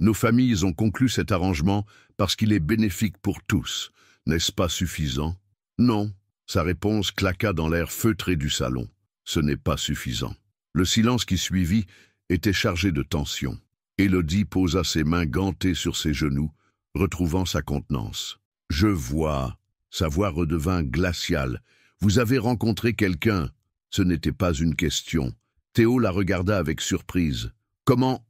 Nos familles ont conclu cet arrangement parce qu'il est bénéfique pour tous. N'est-ce pas suffisant ?» « Non. » Sa réponse claqua dans l'air feutré du salon. « Ce n'est pas suffisant. » Le silence qui suivit était chargé de tension. Élodie posa ses mains gantées sur ses genoux, retrouvant sa contenance. « Je vois. » Sa voix redevint glaciale. « Vous avez rencontré quelqu'un. » Ce n'était pas une question. Théo la regarda avec surprise. « Comment,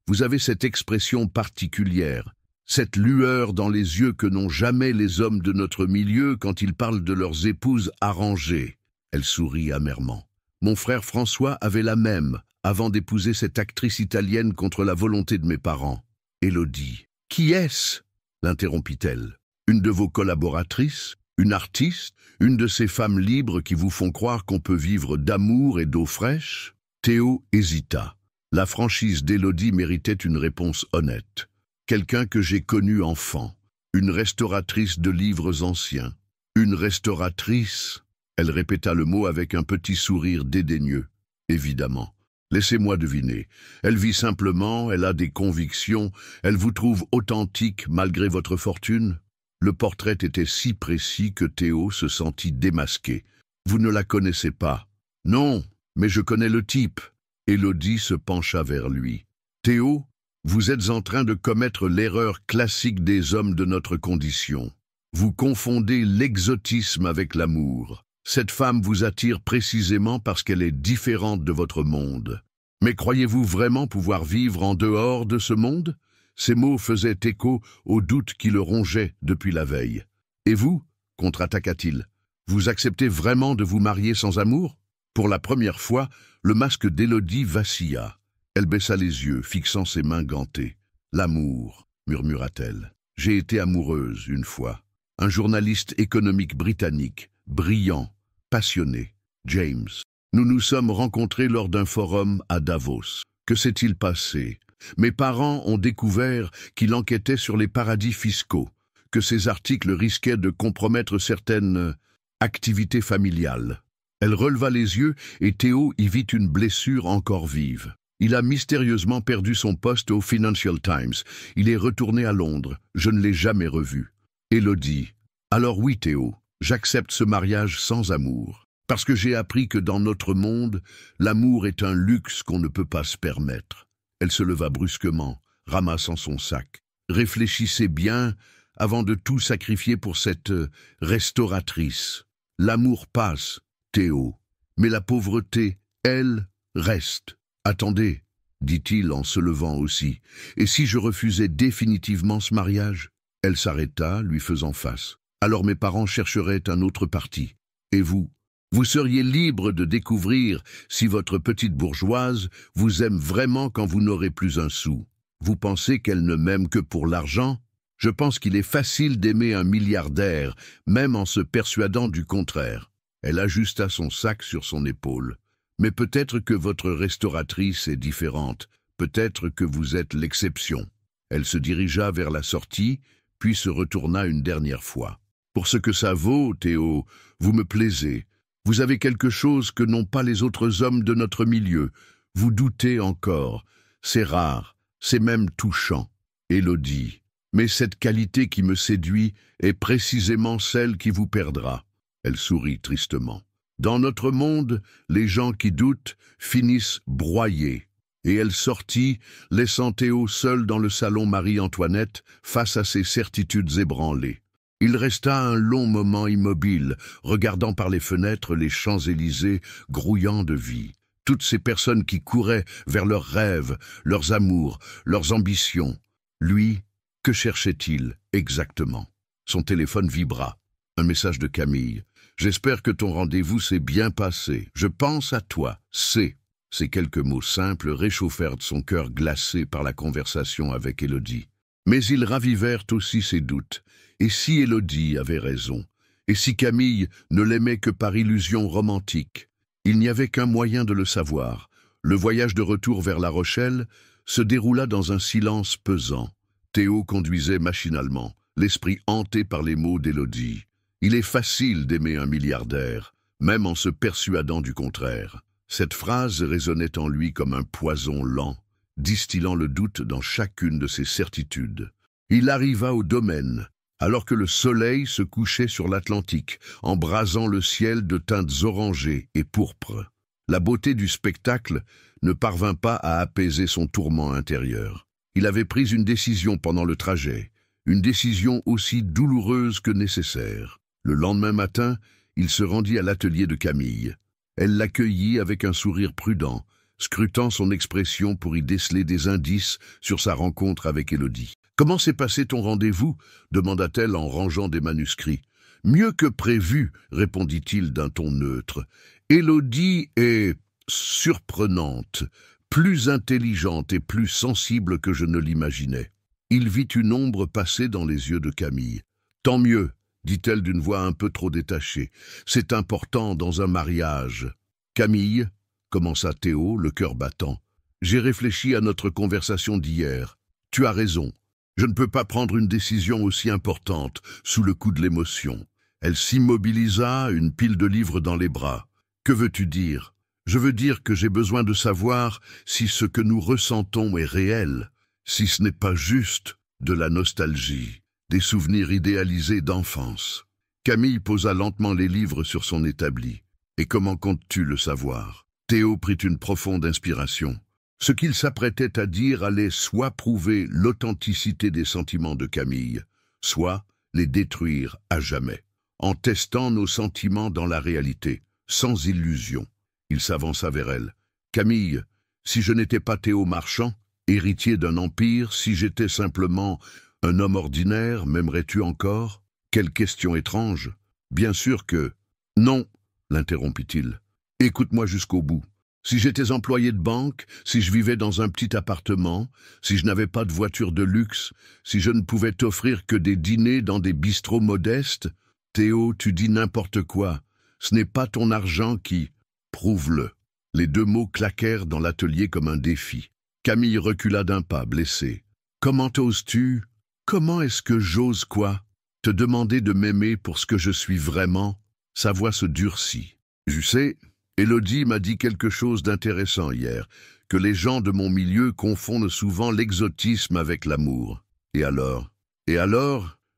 vous avez cette expression particulière. cette lueur dans les yeux que n'ont jamais les hommes de notre milieu quand ils parlent de leurs épouses arrangées. Elle sourit amèrement. Mon frère François avait la même, avant d'épouser cette actrice italienne contre la volonté de mes parents. Élodie. Qui est-ce? L'interrompit-elle. Une de vos collaboratrices? Une artiste? Une de ces femmes libres qui vous font croire qu'on peut vivre d'amour et d'eau fraîche? Théo hésita. La franchise d'Élodie méritait une réponse honnête. Quelqu'un que j'ai connu enfant. Une restauratrice de livres anciens. Une restauratrice? Elle répéta le mot avec un petit sourire dédaigneux. Évidemment. Laissez-moi deviner. Elle vit simplement, elle a des convictions, elle vous trouve authentique malgré votre fortune? Le portrait était si précis que Théo se sentit démasqué. Vous ne la connaissez pas? Non, mais je connais le type. Élodie se pencha vers lui. Théo, vous êtes en train de commettre l'erreur classique des hommes de notre condition. Vous confondez l'exotisme avec l'amour. Cette femme vous attire précisément parce qu'elle est différente de votre monde. Mais croyez-vous vraiment pouvoir vivre en dehors de ce monde? Ces mots faisaient écho aux doutes qui le rongeaient depuis la veille. Et vous, contre-attaqua-t-il, vous acceptez vraiment de vous marier sans amour? Pour la première fois, le masque d'Élodie vacilla. Elle baissa les yeux, fixant ses mains gantées. L'amour, murmura-t-elle. J'ai été amoureuse une fois. Un journaliste économique britannique, brillant, passionné, James. Nous nous sommes rencontrés lors d'un forum à Davos. Que s'est-il passé? Mes parents ont découvert qu'il enquêtait sur les paradis fiscaux, que ses articles risquaient de compromettre certaines activités familiales. Elle releva les yeux et Théo y vit une blessure encore vive. Il a mystérieusement perdu son poste au Financial Times. Il est retourné à Londres. Je ne l'ai jamais revu. Élodie. Alors oui, Théo, j'accepte ce mariage sans amour. Parce que j'ai appris que dans notre monde, l'amour est un luxe qu'on ne peut pas se permettre. Elle se leva brusquement, ramassant son sac. Réfléchissez bien avant de tout sacrifier pour cette restauratrice. L'amour passe, Théo, mais la pauvreté, elle, reste. Attendez, dit-il en se levant aussi, et si je refusais définitivement ce mariage? Elle s'arrêta, lui faisant face. Alors mes parents chercheraient un autre parti. Et vous? Vous seriez libre de découvrir si votre petite bourgeoise vous aime vraiment quand vous n'aurez plus un sou. Vous pensez qu'elle ne m'aime que pour l'argent? Je pense qu'il est facile d'aimer un milliardaire, même en se persuadant du contraire. Elle ajusta son sac sur son épaule. Mais peut-être que votre restauratrice est différente. Peut-être que vous êtes l'exception. Elle se dirigea vers la sortie, puis se retourna une dernière fois. Pour ce que ça vaut, Théo, vous me plaisez. Vous avez quelque chose que n'ont pas les autres hommes de notre milieu. Vous doutez encore. C'est rare, c'est même touchant. Élodie. Mais cette qualité qui me séduit est précisément celle qui vous perdra. Elle sourit tristement. Dans notre monde, les gens qui doutent finissent broyés. Et elle sortit, laissant Théo seul dans le salon Marie-Antoinette face à ses certitudes ébranlées. Il resta un long moment immobile, regardant par les fenêtres les Champs-Élysées grouillant de vie. Toutes ces personnes qui couraient vers leurs rêves, leurs amours, leurs ambitions. Lui, que cherchait-il exactement? Son téléphone vibra. Un message de Camille. « J'espère que ton rendez-vous s'est bien passé. Je pense à toi. C'est. » Ces quelques mots simples réchauffèrent son cœur glacé par la conversation avec Élodie. Mais ils ravivèrent aussi ses doutes. Et si Élodie avait raison? Et si Camille ne l'aimait que par illusion romantique? Il n'y avait qu'un moyen de le savoir. Le voyage de retour vers La Rochelle se déroula dans un silence pesant. Théo conduisait machinalement, l'esprit hanté par les mots d'Élodie. Il est facile d'aimer un milliardaire, même en se persuadant du contraire. Cette phrase résonnait en lui comme un poison lent, distillant le doute dans chacune de ses certitudes. Il arriva au domaine, alors que le soleil se couchait sur l'Atlantique, embrasant le ciel de teintes orangées et pourpres. La beauté du spectacle ne parvint pas à apaiser son tourment intérieur. Il avait pris une décision pendant le trajet, une décision aussi douloureuse que nécessaire. Le lendemain matin, il se rendit à l'atelier de Camille. Elle l'accueillit avec un sourire prudent, scrutant son expression pour y déceler des indices sur sa rencontre avec Élodie. Comment s'est passé ton rendez-vous? Demanda-t-elle en rangeant des manuscrits. Mieux que prévu, répondit-il d'un ton neutre. Élodie est surprenante, plus intelligente et plus sensible que je ne l'imaginais. Il vit une ombre passer dans les yeux de Camille. Tant mieux, dit-elle d'une voix un peu trop détachée. C'est important dans un mariage. Camille, commença Théo, le cœur battant. J'ai réfléchi à notre conversation d'hier. Tu as raison. Je ne peux pas prendre une décision aussi importante sous le coup de l'émotion. Elle s'immobilisa, une pile de livres dans les bras. Que veux-tu dire? Je veux dire que j'ai besoin de savoir si ce que nous ressentons est réel, si ce n'est pas juste de la nostalgie, des souvenirs idéalisés d'enfance. Camille posa lentement les livres sur son établi. Et comment comptes-tu le savoir? Théo prit une profonde inspiration. Ce qu'il s'apprêtait à dire allait soit prouver l'authenticité des sentiments de Camille, soit les détruire à jamais, en testant nos sentiments dans la réalité, sans illusion. Il s'avança vers elle. « Camille, si je n'étais pas Théo Marchand, héritier d'un empire, si j'étais simplement un homme ordinaire, m'aimerais-tu encore? Quelle question étrange. Bien sûr que... » « Non, l'interrompit-il. « Écoute-moi jusqu'au bout. Si j'étais employé de banque, si je vivais dans un petit appartement, si je n'avais pas de voiture de luxe, si je ne pouvais t'offrir que des dîners dans des bistrots modestes, Théo, tu dis n'importe quoi. Ce n'est pas ton argent qui... Prouve-le. » Les deux mots claquèrent dans l'atelier comme un défi. Camille recula d'un pas, blessée. « Comment oses-tu? Comment est-ce que j'ose quoi? Te demander de m'aimer pour ce que je suis vraiment ?» Sa voix se durcit. « Je sais, Élodie m'a dit quelque chose d'intéressant hier, que les gens de mon milieu confondent souvent l'exotisme avec l'amour. Et alors?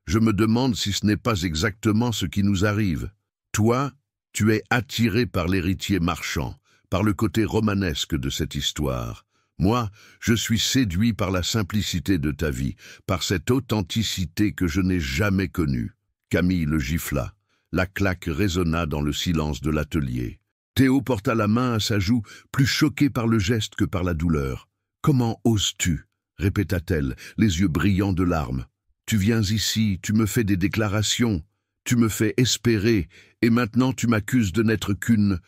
Je me demande si ce n'est pas exactement ce qui nous arrive. Toi, tu es attiré par l'héritier Marchand, par le côté romanesque de cette histoire. Moi, je suis séduit par la simplicité de ta vie, par cette authenticité que je n'ai jamais connue. » Camille le gifla. La claque résonna dans le silence de l'atelier. Théo porta la main à sa joue, plus choquée par le geste que par la douleur. « Comment oses-tu » répéta-t-elle, les yeux brillants de larmes. « Tu viens ici, tu me fais des déclarations, tu me fais espérer, et maintenant tu m'accuses de n'être qu'une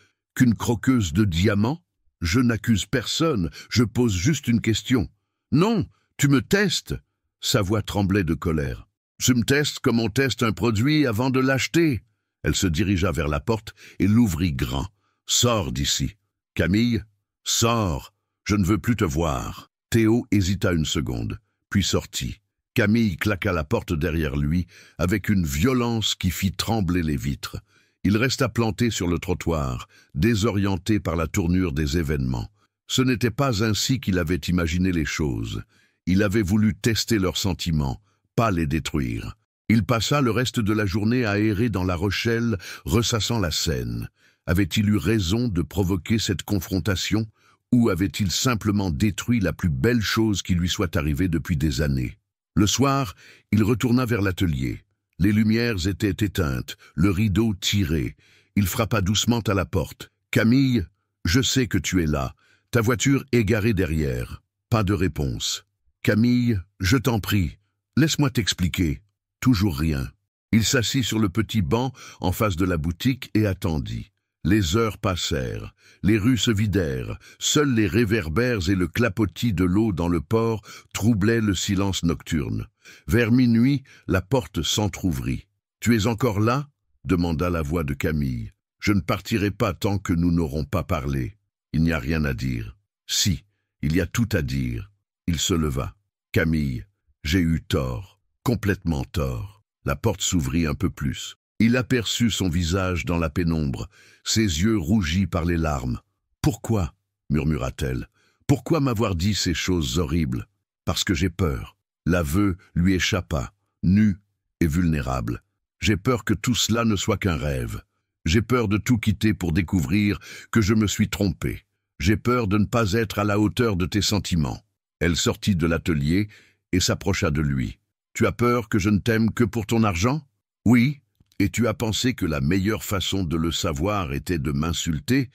croqueuse de diamants? Je n'accuse personne, je pose juste une question. Non, tu me testes !» Sa voix tremblait de colère. « Je me teste comme on teste un produit avant de l'acheter. » Elle se dirigea vers la porte et l'ouvrit grand. « Sors d'ici. Camille, sors. Je ne veux plus te voir. » Théo hésita une seconde, puis sortit. Camille claqua la porte derrière lui avec une violence qui fit trembler les vitres. Il resta planté sur le trottoir, désorienté par la tournure des événements. Ce n'était pas ainsi qu'il avait imaginé les choses. Il avait voulu tester leurs sentiments, pas les détruire. Il passa le reste de la journée à errer dans La Rochelle, ressassant la scène. Avait-il eu raison de provoquer cette confrontation, ou avait-il simplement détruit la plus belle chose qui lui soit arrivée depuis des années? Le soir, il retourna vers l'atelier. Les lumières étaient éteintes, le rideau tiré. Il frappa doucement à la porte. « Camille, je sais que tu es là. Ta voiture est garée derrière. » Pas de réponse. « Camille, je t'en prie, laisse-moi t'expliquer. » Toujours rien. Il s'assit sur le petit banc en face de la boutique et attendit. Les heures passèrent, les rues se vidèrent, seuls les réverbères et le clapotis de l'eau dans le port troublaient le silence nocturne. Vers minuit, la porte s'entr'ouvrit. « Tu es encore là ?» demanda la voix de Camille. « Je ne partirai pas tant que nous n'aurons pas parlé. Il n'y a rien à dire. »« Si, il y a tout à dire. » Il se leva. « Camille, j'ai eu tort, complètement tort. » La porte s'ouvrit un peu plus. Il aperçut son visage dans la pénombre, ses yeux rougis par les larmes. « Pourquoi ?» murmura-t-elle. « Pourquoi m'avoir dit ces choses horribles ? Parce que j'ai peur. » L'aveu lui échappa, nu et vulnérable. « J'ai peur que tout cela ne soit qu'un rêve. J'ai peur de tout quitter pour découvrir que je me suis trompée. J'ai peur de ne pas être à la hauteur de tes sentiments. » Elle sortit de l'atelier et s'approcha de lui. « Tu as peur que je ne t'aime que pour ton argent ? Oui. Et tu as pensé que la meilleure façon de le savoir était de m'insulter ?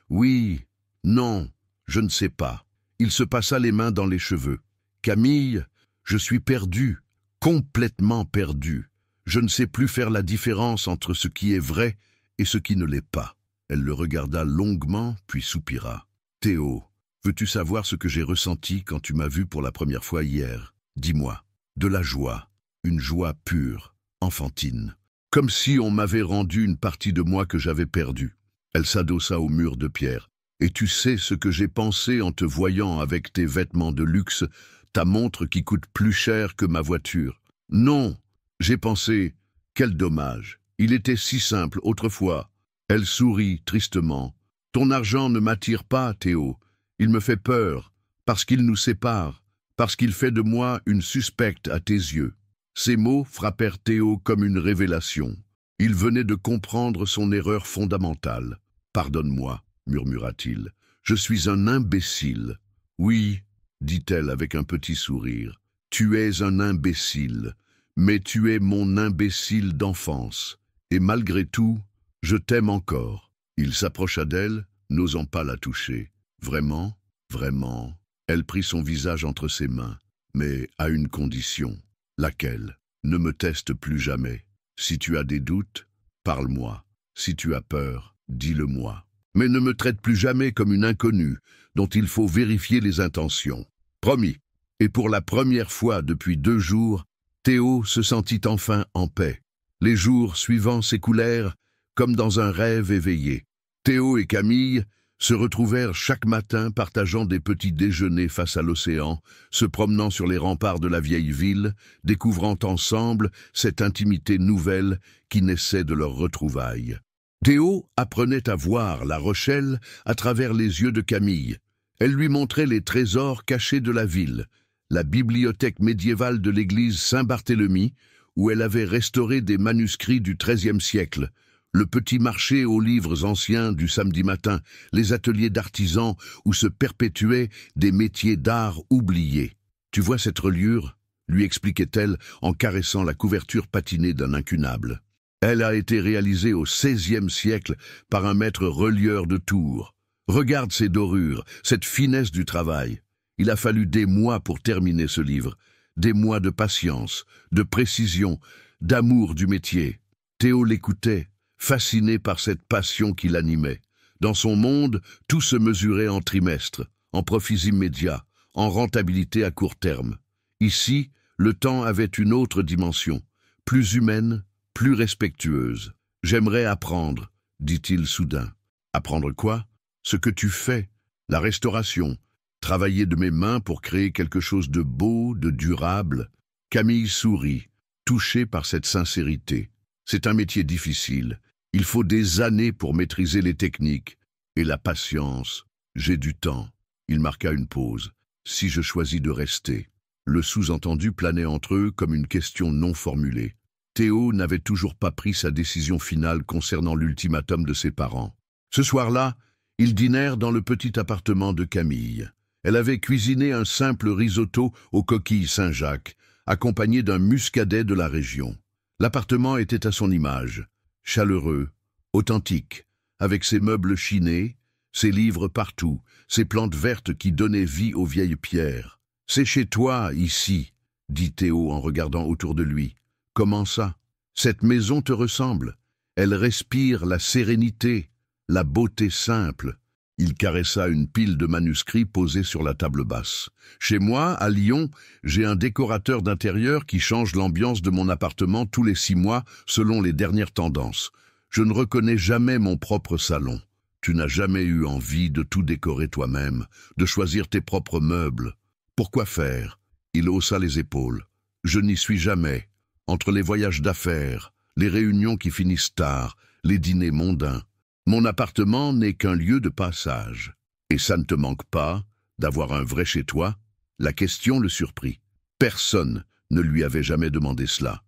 Oui. Non. Je ne sais pas. » Il se passa les mains dans les cheveux. « Camille, Je suis perdu, complètement perdu. Je ne sais plus faire la différence entre ce qui est vrai et ce qui ne l'est pas. » Elle le regarda longuement, puis soupira. « Théo, veux-tu savoir ce que j'ai ressenti quand tu m'as vu pour la première fois hier? Dis-moi. » De la joie, une joie pure, enfantine. Comme si on m'avait rendu une partie de moi que j'avais perdue. Elle s'adossa au mur de pierre. « Et tu sais ce que j'ai pensé en te voyant avec tes vêtements de luxe, ta montre qui coûte plus cher que ma voiture? Non, j'ai pensé, quel dommage. Il était si simple autrefois. » Elle sourit tristement. « Ton argent ne m'attire pas, Théo. Il me fait peur, parce qu'il nous sépare, parce qu'il fait de moi une suspecte à tes yeux. » Ces mots frappèrent Théo comme une révélation. Il venait de comprendre son erreur fondamentale. « Pardonne-moi, » murmura-t-il. « Je suis un imbécile. »« Oui, » dit-elle avec un petit sourire. « Tu es un imbécile, mais tu es mon imbécile d'enfance. Et malgré tout, je t'aime encore. » Il s'approcha d'elle, n'osant pas la toucher. « Vraiment, vraiment ?» Elle prit son visage entre ses mains, mais à une condition. « Laquelle? Ne me teste plus jamais. Si tu as des doutes, parle-moi. Si tu as peur, dis-le-moi. Mais ne me traite plus jamais comme une inconnue dont il faut vérifier les intentions. » Promis. Et pour la première fois depuis 2 jours, Théo se sentit enfin en paix. Les jours suivants s'écoulèrent comme dans un rêve éveillé. Théo et Camille se retrouvèrent chaque matin partageant des petits déjeuners face à l'océan, se promenant sur les remparts de la vieille ville, découvrant ensemble cette intimité nouvelle qui naissait de leur retrouvailles. Théo apprenait à voir La Rochelle à travers les yeux de Camille. Elle lui montrait les trésors cachés de la ville, la bibliothèque médiévale de l'église Saint-Barthélemy, où elle avait restauré des manuscrits du XIIIe siècle, le petit marché aux livres anciens du samedi matin, les ateliers d'artisans où se perpétuaient des métiers d'art oubliés. « Tu vois cette reliure ?» lui expliquait-elle en caressant la couverture patinée d'un incunable. « Elle a été réalisée au XVIe siècle par un maître relieur de Tours. Regarde ces dorures, cette finesse du travail. Il a fallu des mois pour terminer ce livre, des mois de patience, de précision, d'amour du métier. » Théo l'écoutait, fasciné par cette passion qui l'animait. Dans son monde, tout se mesurait en trimestres, en profits immédiats, en rentabilité à court terme. Ici, le temps avait une autre dimension, plus humaine, plus respectueuse. « J'aimerais apprendre, » dit-il soudain. « Apprendre quoi? Ce que tu fais, la restauration, travailler de mes mains pour créer quelque chose de beau, de durable. » Camille sourit, touchée par cette sincérité. « C'est un métier difficile. Il faut des années pour maîtriser les techniques. Et la patience. J'ai du temps. » Il marqua une pause. « Si je choisis de rester ?» Le sous-entendu planait entre eux comme une question non formulée. Théo n'avait toujours pas pris sa décision finale concernant l'ultimatum de ses parents. Ce soir-là, ils dînèrent dans le petit appartement de Camille. Elle avait cuisiné un simple risotto aux coquilles Saint-Jacques, accompagné d'un muscadet de la région. L'appartement était à son image. Chaleureux, authentique, avec ses meubles chinés, ses livres partout, ses plantes vertes qui donnaient vie aux vieilles pierres. « C'est chez toi, ici, » dit Théo en regardant autour de lui. « Comment ça? Cette maison te ressemble. Elle respire la sérénité, la beauté simple. » Il caressa une pile de manuscrits posés sur la table basse. « Chez moi, à Lyon, j'ai un décorateur d'intérieur qui change l'ambiance de mon appartement tous les 6 mois selon les dernières tendances. Je ne reconnais jamais mon propre salon. Tu n'as jamais eu envie de tout décorer toi-même, de choisir tes propres meubles. Pourquoi faire ?» Il haussa les épaules. « Je n'y suis jamais. Entre les voyages d'affaires, les réunions qui finissent tard, les dîners mondains. Mon appartement n'est qu'un lieu de passage. Et ça ne te manque pas d'avoir un vrai chez toi ?» La question le surprit. Personne ne lui avait jamais demandé cela.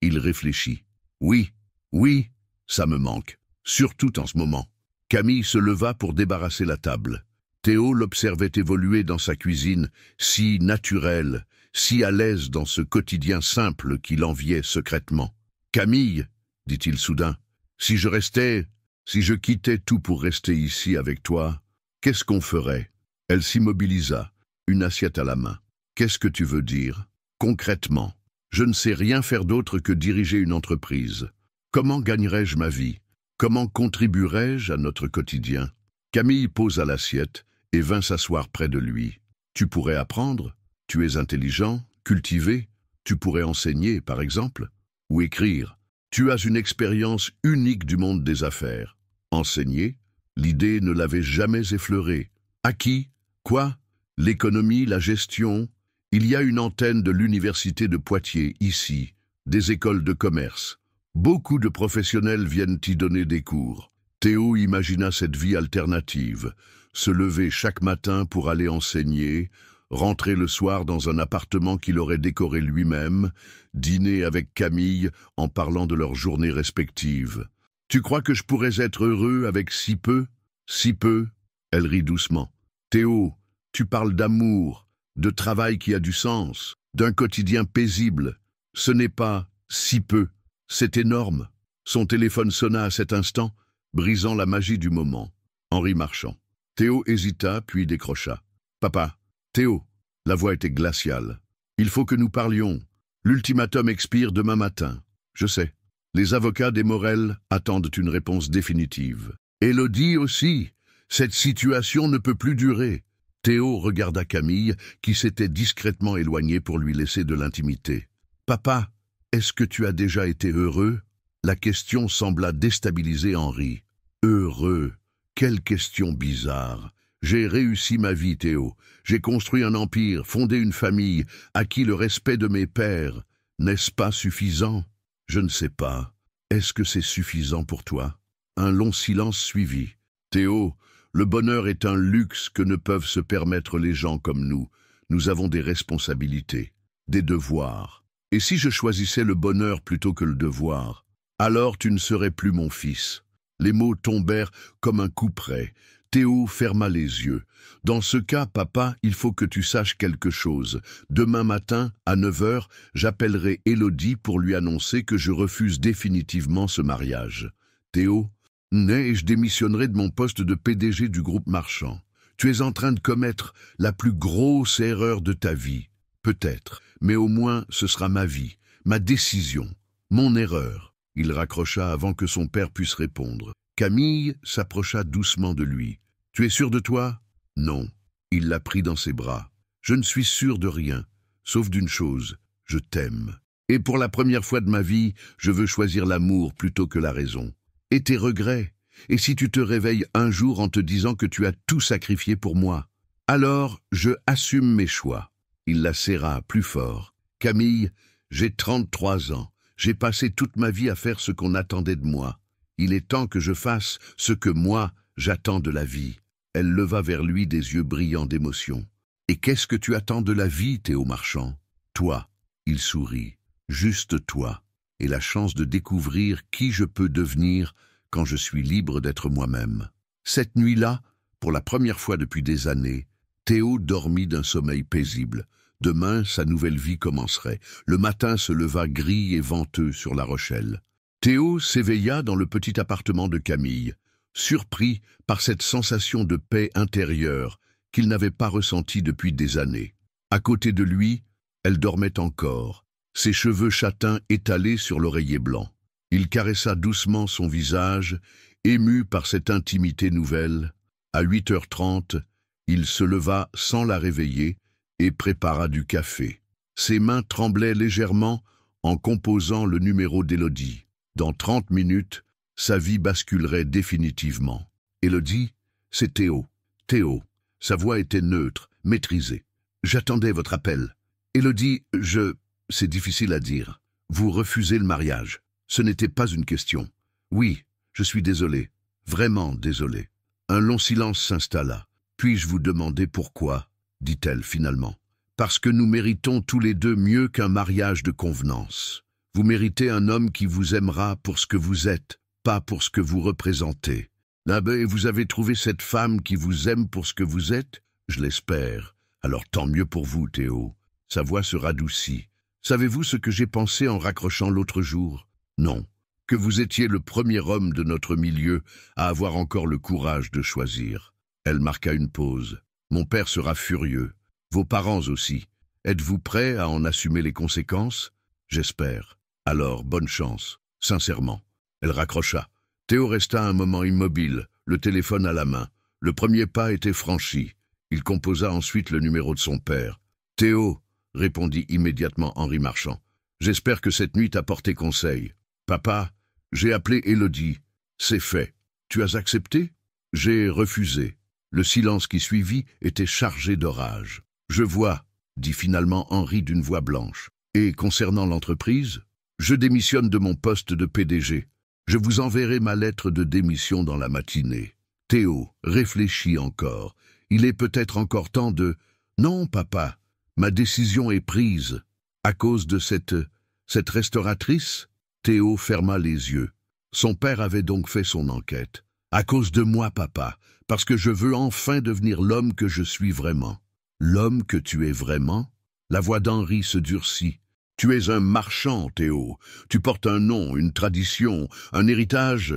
Il réfléchit. « Oui, oui, ça me manque, surtout en ce moment. » Camille se leva pour débarrasser la table. Théo l'observait évoluer dans sa cuisine, si naturelle, si à l'aise dans ce quotidien simple qu'il enviait secrètement. « Camille, » dit-il soudain, « si je quittais tout pour rester ici avec toi, qu'est-ce qu'on ferait ?» Elle s'immobilisa, une assiette à la main. Qu'est-ce que tu veux dire? Concrètement, je ne sais rien faire d'autre que diriger une entreprise. Comment gagnerais-je ma vie? Comment contribuerais-je à notre quotidien? Camille posa l'assiette et vint s'asseoir près de lui. Tu pourrais apprendre? Tu es intelligent, cultivé? Tu pourrais enseigner, par exemple? Ou écrire? Tu as une expérience unique du monde des affaires. Enseigner? L'idée ne l'avait jamais effleuré. À qui? Quoi? L'économie, la gestion? Il y a une antenne de l'université de Poitiers, ici, des écoles de commerce. Beaucoup de professionnels viennent y donner des cours. Théo imagina cette vie alternative, se lever chaque matin pour aller enseigner, rentrer le soir dans un appartement qu'il aurait décoré lui-même, dîner avec Camille en parlant de leurs journées respectives. « Tu crois que je pourrais être heureux avec si peu? Si peu ?» Elle rit doucement. « Théo, tu parles d'amour, de travail qui a du sens, d'un quotidien paisible. Ce n'est pas si peu, c'est énorme. » Son téléphone sonna à cet instant, brisant la magie du moment. Henri Marchand. Théo hésita, puis décrocha. « Papa, Théo !» La voix était glaciale. « Il faut que nous parlions. L'ultimatum expire demain matin. Je sais. Les avocats des Morel attendent une réponse définitive. Élodie aussi. Cette situation ne peut plus durer. » Théo regarda Camille, qui s'était discrètement éloignée pour lui laisser de l'intimité. « Papa, est-ce que tu as déjà été heureux ?» La question sembla déstabiliser Henri. « Heureux? Quelle question bizarre. J'ai réussi ma vie, Théo. J'ai construit un empire, fondé une famille, acquis le respect de mes pères. N'est-ce pas suffisant? Je ne sais pas. Est-ce que c'est suffisant pour toi? » Un long silence suivit. « Théo, le bonheur est un luxe que ne peuvent se permettre les gens comme nous. Nous avons des responsabilités, des devoirs. Et si je choisissais le bonheur plutôt que le devoir? Alors tu ne serais plus mon fils. » Les mots tombèrent comme un couperet. Théo ferma les yeux. « Dans ce cas, papa, il faut que tu saches quelque chose. Demain matin, à 9 heures, j'appellerai Élodie pour lui annoncer que je refuse définitivement ce mariage. Théo, et je démissionnerai de mon poste de PDG du groupe Marchand. Tu es en train de commettre la plus grosse erreur de ta vie. Peut-être, mais au moins ce sera ma vie, ma décision, mon erreur. » Il raccrocha avant que son père puisse répondre. Camille s'approcha doucement de lui. « Tu es sûr de toi ?» « Non. » Il la prit dans ses bras. « Je ne suis sûr de rien, sauf d'une chose, je t'aime. Et pour la première fois de ma vie, je veux choisir l'amour plutôt que la raison. Et tes regrets? Et si tu te réveilles un jour en te disant que tu as tout sacrifié pour moi? Alors, je assume mes choix. » Il la serra plus fort. « Camille, j'ai 33 ans. J'ai passé toute ma vie à faire ce qu'on attendait de moi. Il est temps que je fasse ce que moi, j'attends de la vie. » Elle leva vers lui des yeux brillants d'émotion. « Et qu'est-ce que tu attends de la vie, Théo Marchand? » « Toi. » Il sourit. « Juste toi. Et la chance de découvrir qui je peux devenir quand je suis libre d'être moi-même. » Cette nuit-là, pour la première fois depuis des années, Théo dormit d'un sommeil paisible. Demain, sa nouvelle vie commencerait. Le matin se leva gris et venteux sur La Rochelle. Théo s'éveilla dans le petit appartement de Camille, surpris par cette sensation de paix intérieure qu'il n'avait pas ressentie depuis des années. À côté de lui, elle dormait encore, ses cheveux châtains étalés sur l'oreiller blanc. Il caressa doucement son visage, ému par cette intimité nouvelle. À 8h30, il se leva sans la réveiller et prépara du café. Ses mains tremblaient légèrement en composant le numéro d'Élodie. Dans 30 minutes, sa vie basculerait définitivement. « Élodie, c'est Théo. Théo. » Sa voix était neutre, maîtrisée. « J'attendais votre appel. Élodie, c'est difficile à dire. Vous refusez le mariage. Ce n'était pas une question. Oui, je suis désolé. Vraiment désolé. » Un long silence s'installa. « Puis-je vous demander pourquoi ?» dit-elle finalement. « Parce que nous méritons tous les deux mieux qu'un mariage de convenance. Vous méritez un homme qui vous aimera pour ce que vous êtes, pas pour ce que vous représentez. Et vous avez trouvé cette femme qui vous aime pour ce que vous êtes? Je l'espère. Alors tant mieux pour vous, Théo. » Sa voix se radoucit. « Savez-vous ce que j'ai pensé en raccrochant l'autre jour? Non. Que vous étiez le premier homme de notre milieu à avoir encore le courage de choisir. » Elle marqua une pause. « Mon père sera furieux. Vos parents aussi. Êtes-vous prêt à en assumer les conséquences? J'espère. Alors, bonne chance. Sincèrement. Elle raccrocha. Théo resta un moment immobile, le téléphone à la main. Le premier pas était franchi. Il composa ensuite le numéro de son père. « Théo », répondit immédiatement Henri Marchand. « J'espère que cette nuit t'a porté conseil. »« Papa, j'ai appelé Élodie. C'est fait. Tu as accepté ?» J'ai refusé. Le silence qui suivit était chargé de rage. « Je vois », dit finalement Henri d'une voix blanche. « Et concernant l'entreprise, je démissionne de mon poste de PDG. Je vous enverrai ma lettre de démission dans la matinée. » Théo réfléchit encore. Il est peut-être encore temps de... « Non, papa, ma décision est prise. À cause de cette restauratrice ?» Théo ferma les yeux. Son père avait donc fait son enquête. « À cause de moi, papa, parce que je veux enfin devenir l'homme que je suis vraiment. »« L'homme que tu es vraiment ?» La voix d'Henri se durcit. « Tu es un marchand, Théo. Tu portes un nom, une tradition, un héritage.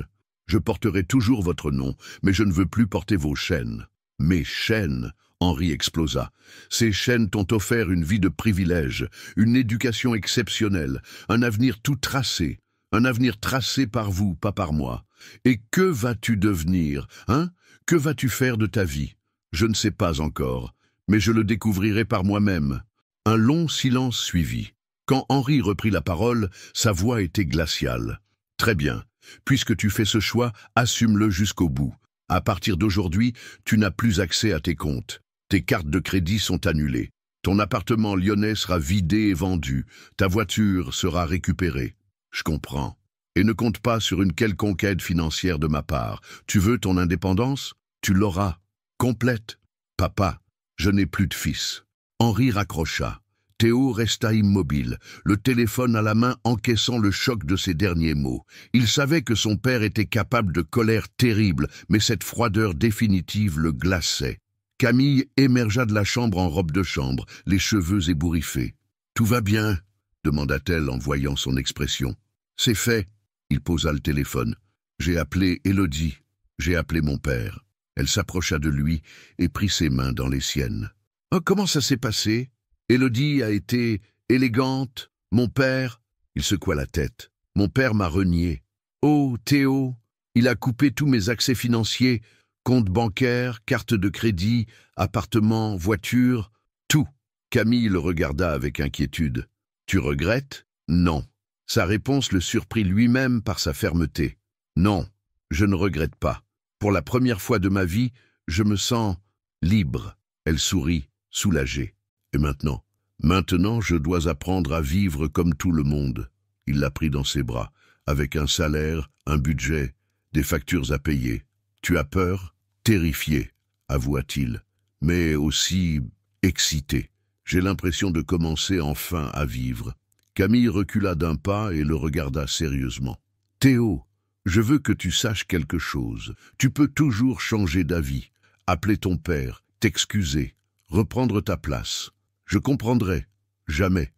Je porterai toujours votre nom, mais je ne veux plus porter vos chaînes. »« Mes chaînes !» Henri explosa. « Ces chaînes t'ont offert une vie de privilège, une éducation exceptionnelle, un avenir tout tracé. Un avenir tracé par vous, pas par moi. Et que vas-tu devenir, hein? Que vas-tu faire de ta vie? Je ne sais pas encore, mais je le découvrirai par moi-même. » Un long silence suivit. Quand Henri reprit la parole, sa voix était glaciale. « Très bien. Puisque tu fais ce choix, assume-le jusqu'au bout. À partir d'aujourd'hui, tu n'as plus accès à tes comptes. Tes cartes de crédit sont annulées. Ton appartement lyonnais sera vidé et vendu. Ta voiture sera récupérée. Je comprends. Et ne compte pas sur une quelconque aide financière de ma part. Tu veux ton indépendance? Tu l'auras. Complète. Papa, je n'ai plus de fils. » Henri raccrocha. Théo resta immobile, le téléphone à la main encaissant le choc de ses derniers mots. Il savait que son père était capable de colère terrible, mais cette froideur définitive le glaçait. Camille émergea de la chambre en robe de chambre, les cheveux ébouriffés. « Tout va bien ?» demanda-t-elle en voyant son expression. « C'est fait. » Il posa le téléphone. « J'ai appelé Élodie. J'ai appelé mon père. » Elle s'approcha de lui et prit ses mains dans les siennes. « Oh, comment ça s'est passé? Élodie a été élégante. Mon père... » Il secoua la tête. « Mon père m'a renié. Oh, Théo, il a coupé tous mes accès financiers, compte bancaire, carte de crédit, appartement, voiture, tout. » Camille le regarda avec inquiétude. « Tu regrettes? » « Non. » Sa réponse le surprit lui-même par sa fermeté. « Non, je ne regrette pas. Pour la première fois de ma vie, je me sens libre. » Elle sourit, soulagée. « Et maintenant? » « Maintenant, je dois apprendre à vivre comme tout le monde. » Il la prit dans ses bras, avec un salaire, un budget, des factures à payer. « Tu as peur? » « Terrifié, avoua-t-il, mais aussi excité. J'ai l'impression de commencer enfin à vivre. » Camille recula d'un pas et le regarda sérieusement. « Théo, je veux que tu saches quelque chose. Tu peux toujours changer d'avis, appeler ton père, t'excuser, reprendre ta place. Je comprendrai. Jamais.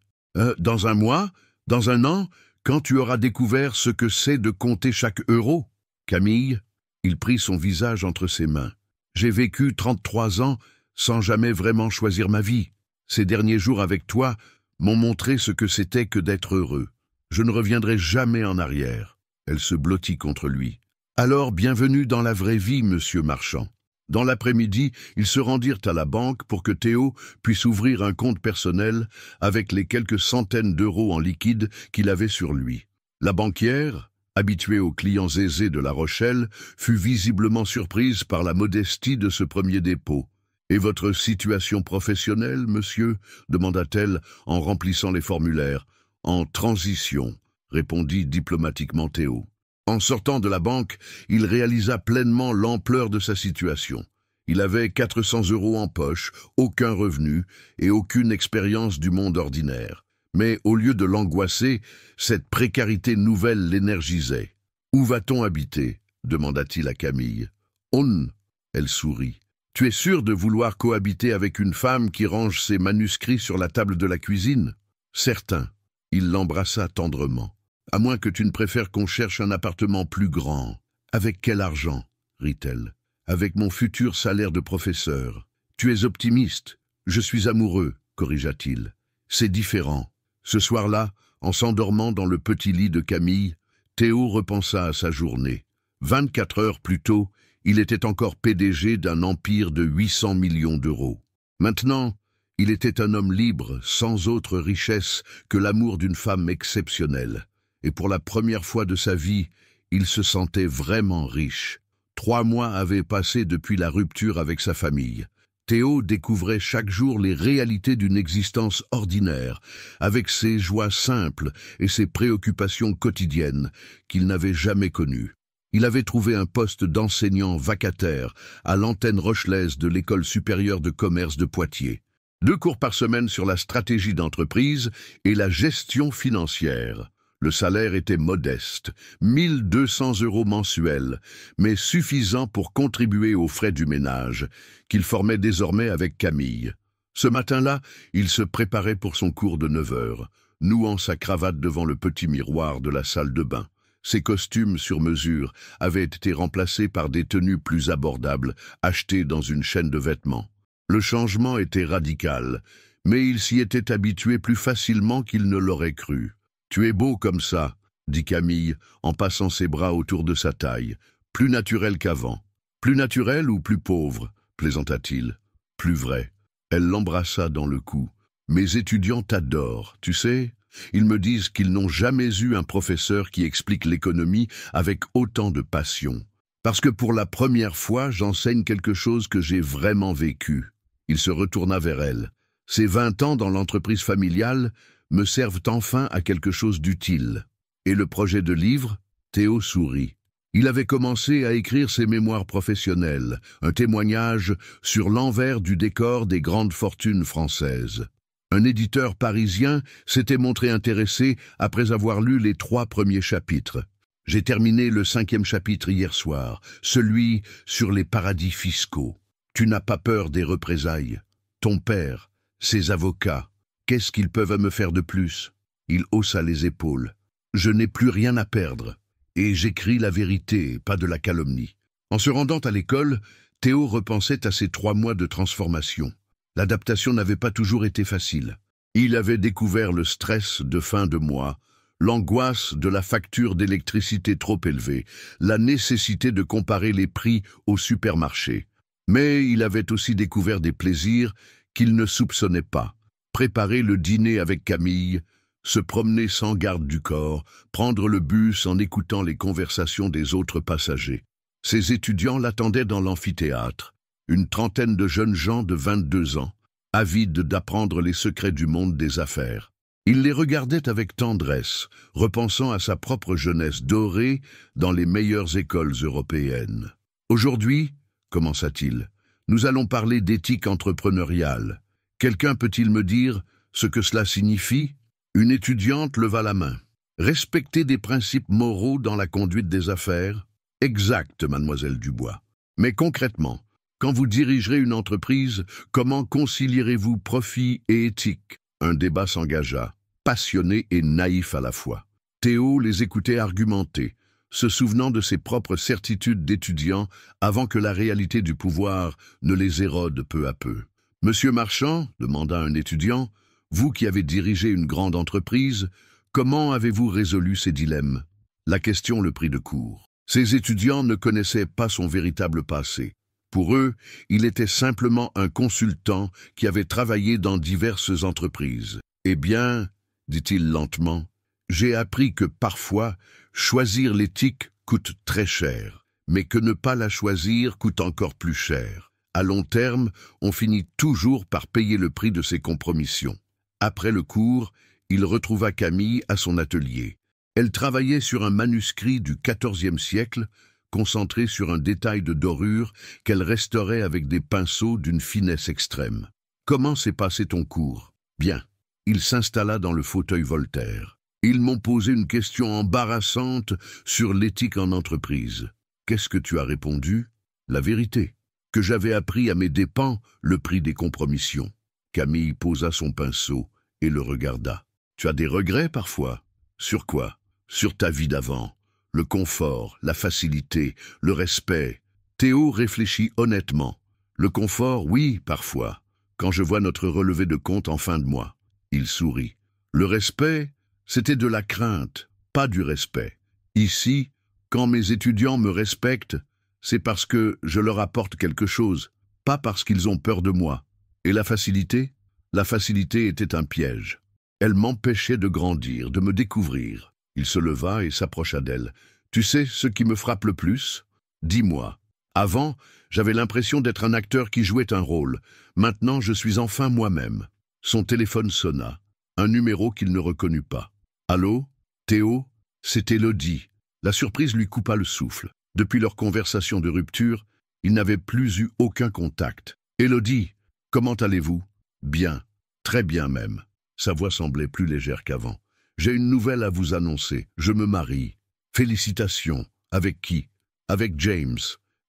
Dans un mois? Dans un an? Quand tu auras découvert ce que c'est de compter chaque euro? » Camille, il prit son visage entre ses mains. « J'ai vécu 33 ans sans jamais vraiment choisir ma vie. Ces derniers jours avec toi m'ont montré ce que c'était que d'être heureux. Je ne reviendrai jamais en arrière. » Elle se blottit contre lui. « Alors, bienvenue dans la vraie vie, monsieur Marchand. » Dans l'après-midi, ils se rendirent à la banque pour que Théo puisse ouvrir un compte personnel avec les quelques centaines d'euros en liquide qu'il avait sur lui. La banquière, habituée aux clients aisés de La Rochelle, fut visiblement surprise par la modestie de ce premier dépôt. « Et votre situation professionnelle, monsieur ?» demanda-t-elle en remplissant les formulaires. « En transition », répondit diplomatiquement Théo. En sortant de la banque, il réalisa pleinement l'ampleur de sa situation. Il avait 400 euros en poche, aucun revenu et aucune expérience du monde ordinaire. Mais au lieu de l'angoisser, cette précarité nouvelle l'énergisait. « Où va-t-on habiter ?» demanda-t-il à Camille. « On !» Elle sourit. « Tu es sûr de vouloir cohabiter avec une femme qui range ses manuscrits sur la table de la cuisine ?»« Certain. » Il l'embrassa tendrement. « À moins que tu ne préfères qu'on cherche un appartement plus grand. »« Avec quel argent ?» rit-elle. « Avec mon futur salaire de professeur. »« Tu es optimiste. Je suis amoureux, corrigea-t-il. C'est différent. Ce soir-là, en s'endormant dans le petit lit de Camille, Théo repensa à sa journée. 24 heures plus tôt, il était encore PDG d'un empire de 800 millions d'euros. Maintenant, il était un homme libre, sans autre richesse que l'amour d'une femme exceptionnelle. Et pour la première fois de sa vie, il se sentait vraiment riche. 3 mois avaient passé depuis la rupture avec sa famille. Théo découvrait chaque jour les réalités d'une existence ordinaire, avec ses joies simples et ses préoccupations quotidiennes qu'il n'avait jamais connues. Il avait trouvé un poste d'enseignant vacataire à l'antenne rochelaise de l'École supérieure de commerce de Poitiers. 2 cours par semaine sur la stratégie d'entreprise et la gestion financière. Le salaire était modeste, 1 200 € mensuels, mais suffisant pour contribuer aux frais du ménage, qu'il formait désormais avec Camille. Ce matin-là, il se préparait pour son cours de 9 heures, nouant sa cravate devant le petit miroir de la salle de bain. Ses costumes sur mesure avaient été remplacés par des tenues plus abordables, achetées dans une chaîne de vêtements. Le changement était radical, mais il s'y était habitué plus facilement qu'il ne l'aurait cru. « Tu es beau comme ça », dit Camille, en passant ses bras autour de sa taille. « Plus naturel qu'avant. »« Plus naturel ou plus pauvre ?» plaisanta-t-il. « Plus vrai. » Elle l'embrassa dans le cou. « Mes étudiants t'adorent, tu sais. Ils me disent qu'ils n'ont jamais eu un professeur qui explique l'économie avec autant de passion. Parce que pour la première fois, j'enseigne quelque chose que j'ai vraiment vécu. » Il se retourna vers elle. « Ces 20 ans dans l'entreprise familiale me servent enfin à quelque chose d'utile. » Et le projet de livre? Théo sourit. Il avait commencé à écrire ses mémoires professionnelles, un témoignage sur l'envers du décor des grandes fortunes françaises. Un éditeur parisien s'était montré intéressé après avoir lu les 3 premiers chapitres. J'ai terminé le 5e chapitre hier soir, celui sur les paradis fiscaux. Tu n'as pas peur des représailles. Ton père, ses avocats, qu'est-ce qu'ils peuvent me faire de plus? Il haussa les épaules. Je n'ai plus rien à perdre. Et j'écris la vérité, pas de la calomnie. En se rendant à l'école, Théo repensait à ses 3 mois de transformation. L'adaptation n'avait pas toujours été facile. Il avait découvert le stress de fin de mois, l'angoisse de la facture d'électricité trop élevée, la nécessité de comparer les prix au supermarché. Mais il avait aussi découvert des plaisirs qu'il ne soupçonnait pas. Préparer le dîner avec Camille, se promener sans garde du corps, prendre le bus en écoutant les conversations des autres passagers. Ses étudiants l'attendaient dans l'amphithéâtre, une trentaine de jeunes gens de 22 ans, avides d'apprendre les secrets du monde des affaires. Il les regardait avec tendresse, repensant à sa propre jeunesse dorée dans les meilleures écoles européennes. « Aujourd'hui, commença-t-il, nous allons parler d'éthique entrepreneuriale. Quelqu'un peut-il me dire ce que cela signifie ?» Une étudiante leva la main. « Respecter des principes moraux dans la conduite des affaires ?» « Exact, mademoiselle Dubois. Mais concrètement, quand vous dirigerez une entreprise, comment concilierez-vous profit et éthique ?» Un débat s'engagea, passionné et naïf à la fois. Théo les écoutait argumenter, se souvenant de ses propres certitudes d'étudiant avant que la réalité du pouvoir ne les érode peu à peu. « Monsieur Marchand, demanda un étudiant, vous qui avez dirigé une grande entreprise, comment avez-vous résolu ces dilemmes ?» La question le prit de court. Ces étudiants ne connaissaient pas son véritable passé. Pour eux, il était simplement un consultant qui avait travaillé dans diverses entreprises. « Eh bien, dit-il lentement, j'ai appris que parfois, choisir l'éthique coûte très cher, mais que ne pas la choisir coûte encore plus cher. À long terme, on finit toujours par payer le prix de ses compromissions. » Après le cours, il retrouva Camille à son atelier. Elle travaillait sur un manuscrit du XIVe siècle, concentré sur un détail de dorure qu'elle restaurait avec des pinceaux d'une finesse extrême. « Comment s'est passé ton cours ?»« Bien. » Il s'installa dans le fauteuil Voltaire. « Ils m'ont posé une question embarrassante sur l'éthique en entreprise. Qu'est-ce que tu as répondu ? La vérité. Que j'avais appris à mes dépens le prix des compromissions. » Camille posa son pinceau et le regarda. « Tu as des regrets parfois ? Sur quoi ? Sur ta vie d'avant. Le confort, la facilité, le respect. » Théo réfléchit honnêtement. « Le confort, oui, parfois, quand je vois notre relevé de compte en fin de mois. Il sourit. Le respect, c'était de la crainte, pas du respect. Ici, quand mes étudiants me respectent, c'est parce que je leur apporte quelque chose, pas parce qu'ils ont peur de moi. Et la facilité? La facilité était un piège. Elle m'empêchait de grandir, de me découvrir. Il se leva et s'approcha d'elle. « Tu sais ce qui me frappe le plus? Dis-moi. Avant, j'avais l'impression d'être un acteur qui jouait un rôle. Maintenant, je suis enfin moi-même. » Son téléphone sonna. Un numéro qu'il ne reconnut pas. « Allô? Théo? » C'est Élodie. La surprise lui coupa le souffle. Depuis leur conversation de rupture, il n'avait plus eu aucun contact. « Élodie, comment allez-vous? »« Bien, très bien même. » Sa voix semblait plus légère qu'avant. « J'ai une nouvelle à vous annoncer. Je me marie. Félicitations. Avec qui? Avec James.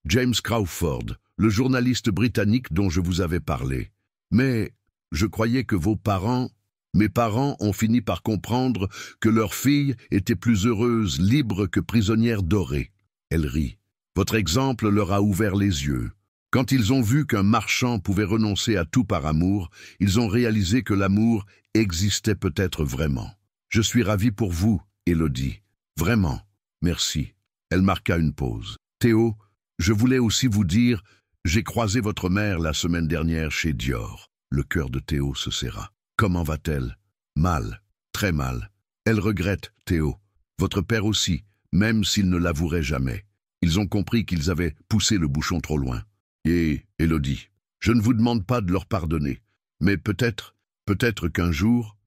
James Crawford, le journaliste britannique dont je vous avais parlé. Mais je croyais que mes parents ont fini par comprendre que leur fille était plus heureuse, libre que prisonnière dorée. » Elle rit. « Votre exemple leur a ouvert les yeux. Quand ils ont vu qu'un marchand pouvait renoncer à tout par amour, ils ont réalisé que l'amour existait peut-être vraiment. Je suis ravi pour vous, Élodie. Vraiment. Merci. » Elle marqua une pause. « Théo, je voulais aussi vous dire, j'ai croisé votre mère la semaine dernière chez Dior. » Le cœur de Théo se serra. « Comment va-t-elle? »« Mal, très mal. Elle regrette, Théo. Votre père aussi, même s'il ne l'avouerait jamais. Ils ont compris qu'ils avaient poussé le bouchon trop loin. Et, Élodie, je ne vous demande pas de leur pardonner, mais peut-être qu'un jour,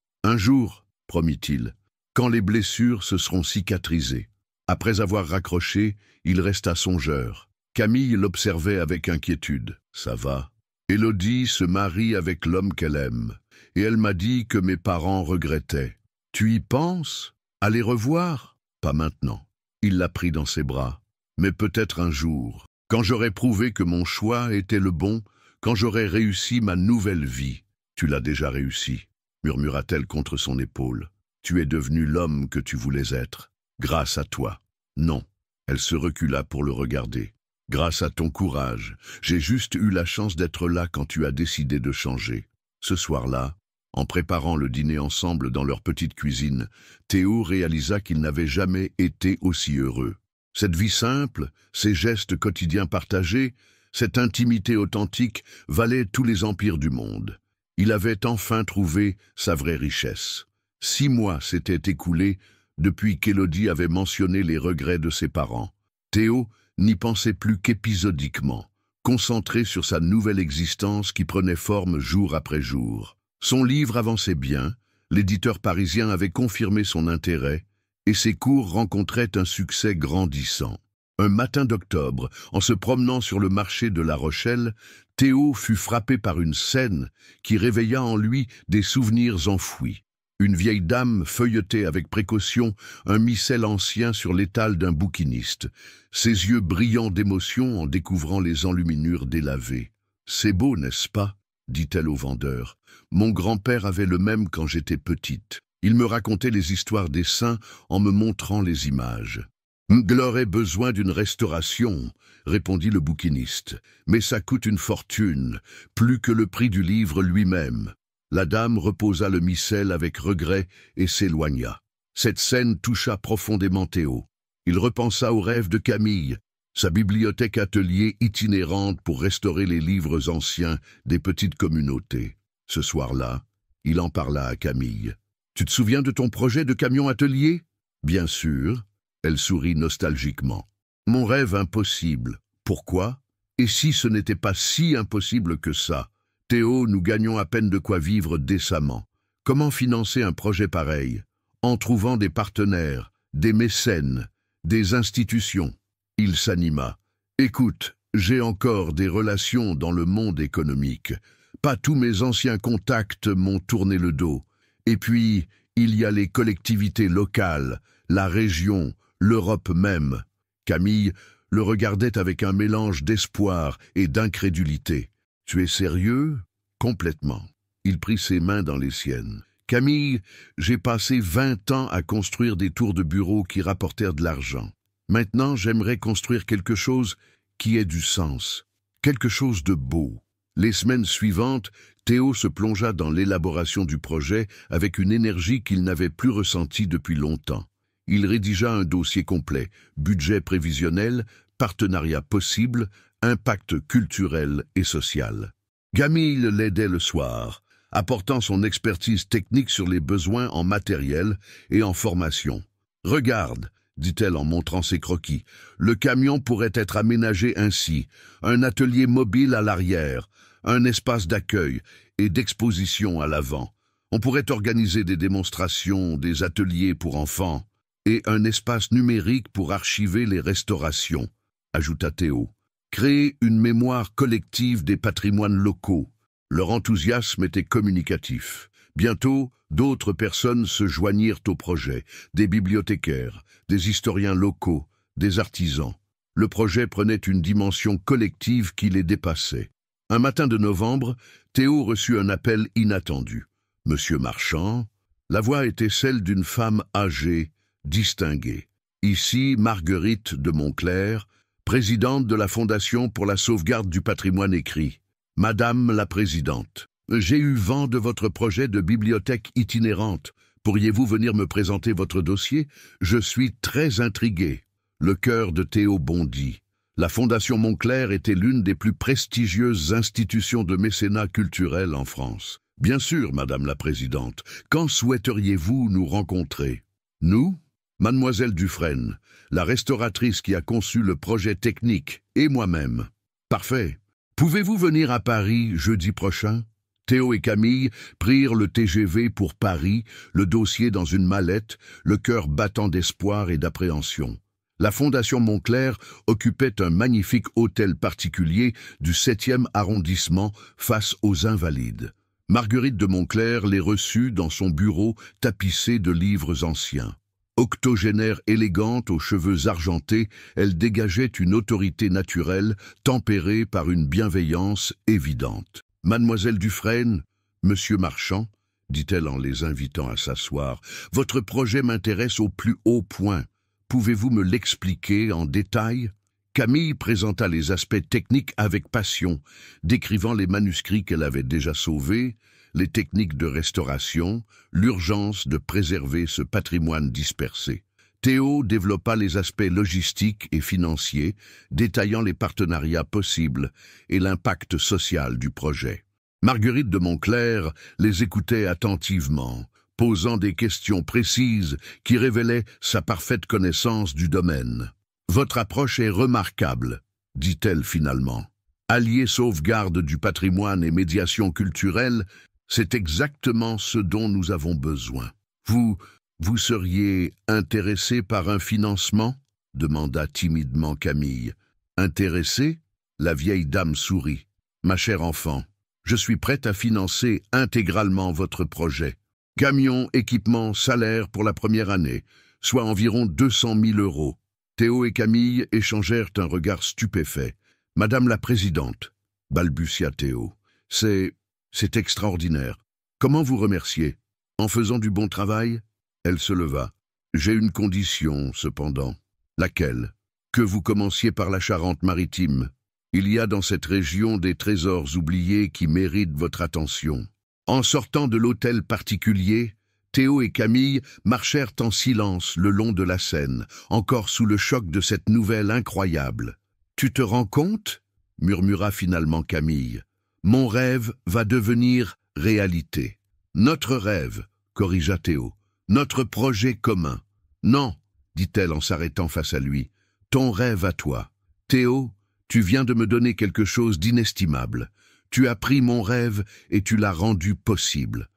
promit-il, quand les blessures se seront cicatrisées. » Après avoir raccroché, il resta songeur. Camille l'observait avec inquiétude. « Ça va. Élodie se marie avec l'homme qu'elle aime. Et elle m'a dit que mes parents regrettaient. Tu y penses? À les revoir? Pas maintenant. » Il la prit dans ses bras. « Mais peut-être un jour, quand j'aurai prouvé que mon choix était le bon, quand j'aurai réussi ma nouvelle vie. »« Tu l'as déjà réussi, » murmura-t-elle contre son épaule. « Tu es devenu l'homme que tu voulais être. Grâce à toi. » Non. Elle se recula pour le regarder. « Grâce à ton courage, j'ai juste eu la chance d'être là quand tu as décidé de changer. » Ce soir-là, en préparant le dîner ensemble dans leur petite cuisine, Théo réalisa qu'il n'avait jamais été aussi heureux. Cette vie simple, ces gestes quotidiens partagés, cette intimité authentique valaient tous les empires du monde. Il avait enfin trouvé sa vraie richesse. 6 mois s'étaient écoulés depuis qu'Élodie avait mentionné les regrets de ses parents. Théo n'y pensait plus qu'épisodiquement, concentré sur sa nouvelle existence qui prenait forme jour après jour. Son livre avançait bien, l'éditeur parisien avait confirmé son intérêt, et ses cours rencontraient un succès grandissant. Un matin d'octobre, en se promenant sur le marché de La Rochelle, Théo fut frappé par une scène qui réveilla en lui des souvenirs enfouis. Une vieille dame feuilletait avec précaution un missel ancien sur l'étal d'un bouquiniste, ses yeux brillants d'émotion en découvrant les enluminures délavées. « C'est beau, n'est-ce pas ?» dit-elle au vendeur. « Mon grand-père avait le même quand j'étais petite. Il me racontait les histoires des saints en me montrant les images. »« Il aurait besoin d'une restauration, » répondit le bouquiniste. « Mais ça coûte une fortune, plus que le prix du livre lui-même. » La dame reposa le missel avec regret et s'éloigna. Cette scène toucha profondément Théo. Il repensa au rêve de Camille, sa bibliothèque atelier itinérante pour restaurer les livres anciens des petites communautés. Ce soir-là, il en parla à Camille. « Tu te souviens de ton projet de camion atelier ?»« Bien sûr. » Elle sourit nostalgiquement. « Mon rêve impossible. Pourquoi? Et si ce n'était pas si impossible que ça? Théo, nous gagnons à peine de quoi vivre décemment. Comment financer un projet pareil? En trouvant des partenaires, des mécènes, des institutions. » Il s'anima. « Écoute, j'ai encore des relations dans le monde économique. Pas tous mes anciens contacts m'ont tourné le dos. Et puis, il y a les collectivités locales, la région, l'Europe même. » Camille le regardait avec un mélange d'espoir et d'incrédulité. « Tu es sérieux? » »« Complètement. » Il prit ses mains dans les siennes. « Camille, j'ai passé 20 ans à construire des tours de bureau qui rapportèrent de l'argent. Maintenant, j'aimerais construire quelque chose qui ait du sens, quelque chose de beau. Les semaines suivantes, Théo se plongea dans l'élaboration du projet avec une énergie qu'il n'avait plus ressentie depuis longtemps. Il rédigea un dossier complet, budget prévisionnel, partenariat possible, impact culturel et social. Camille l'aidait le soir, apportant son expertise technique sur les besoins en matériel et en formation. « Regarde », dit-elle en montrant ses croquis, « le camion pourrait être aménagé ainsi, un atelier mobile à l'arrière, un espace d'accueil et d'exposition à l'avant. On pourrait organiser des démonstrations, des ateliers pour enfants et un espace numérique pour archiver les restaurations, ajouta Théo. Créer une mémoire collective des patrimoines locaux. Leur enthousiasme était communicatif. Bientôt, d'autres personnes se joignirent au projet, des bibliothécaires, des historiens locaux, des artisans. Le projet prenait une dimension collective qui les dépassait. Un matin de novembre, Théo reçut un appel inattendu. « Monsieur Marchand ?» La voix était celle d'une femme âgée, distinguée. « Ici, Marguerite de Montclair, présidente de la Fondation pour la sauvegarde du patrimoine écrit. Madame la Présidente, j'ai eu vent de votre projet de bibliothèque itinérante. Pourriez-vous venir me présenter votre dossier? Je suis très intrigué. » Le cœur de Théo bondit. La Fondation Montclair était l'une des plus prestigieuses institutions de mécénat culturel en France. « Bien sûr, Madame la Présidente. Quand souhaiteriez-vous nous rencontrer? » « Nous ? Mademoiselle Dufresne, la restauratrice qui a conçu le projet technique, et moi-même. »« Parfait. Pouvez-vous venir à Paris jeudi prochain ?» Théo et Camille prirent le TGV pour Paris, le dossier dans une mallette, le cœur battant d'espoir et d'appréhension. La Fondation Montclair occupait un magnifique hôtel particulier du 7e arrondissement face aux Invalides. Marguerite de Montclair les reçut dans son bureau tapissé de livres anciens. Octogénaire élégante aux cheveux argentés, elle dégageait une autorité naturelle tempérée par une bienveillance évidente. « Mademoiselle Dufresne, Monsieur Marchand, » dit-elle en les invitant à s'asseoir, « votre projet m'intéresse au plus haut point. Pouvez-vous me l'expliquer en détail ?» Camille présenta les aspects techniques avec passion, décrivant les manuscrits qu'elle avait déjà sauvés, les techniques de restauration, l'urgence de préserver ce patrimoine dispersé. Théo développa les aspects logistiques et financiers, détaillant les partenariats possibles et l'impact social du projet. Marguerite de Montclair les écoutait attentivement, posant des questions précises qui révélaient sa parfaite connaissance du domaine. « Votre approche est remarquable, » dit-elle finalement. « Allier sauvegarde du patrimoine et médiation culturelle, c'est exactement ce dont nous avons besoin. Vous seriez intéressé par un financement ?» demanda timidement Camille. « Intéressé ?» La vieille dame sourit. « Ma chère enfant, je suis prête à financer intégralement votre projet. Camion, équipement, salaire pour la première année, soit environ 200 000 €. Théo et Camille échangèrent un regard stupéfait. « Madame la Présidente, » balbutia Théo, « c'est extraordinaire. Comment vous remercier? En faisant du bon travail ?» Elle se leva. « J'ai une condition, cependant. »« Laquelle ? » ?»« Que vous commenciez par la Charente-Maritime. Il y a dans cette région des trésors oubliés qui méritent votre attention. » En sortant de l'hôtel particulier, Théo et Camille marchèrent en silence le long de la Seine, encore sous le choc de cette nouvelle incroyable. « Tu te rends compte ?» murmura finalement Camille. « Mon rêve va devenir réalité. »« Notre rêve, » corrigea Théo. « Notre projet commun. »« Non, » dit-elle en s'arrêtant face à lui. « Ton rêve à toi. Théo, tu viens de me donner quelque chose d'inestimable. Tu as pris mon rêve et tu l'as rendu possible.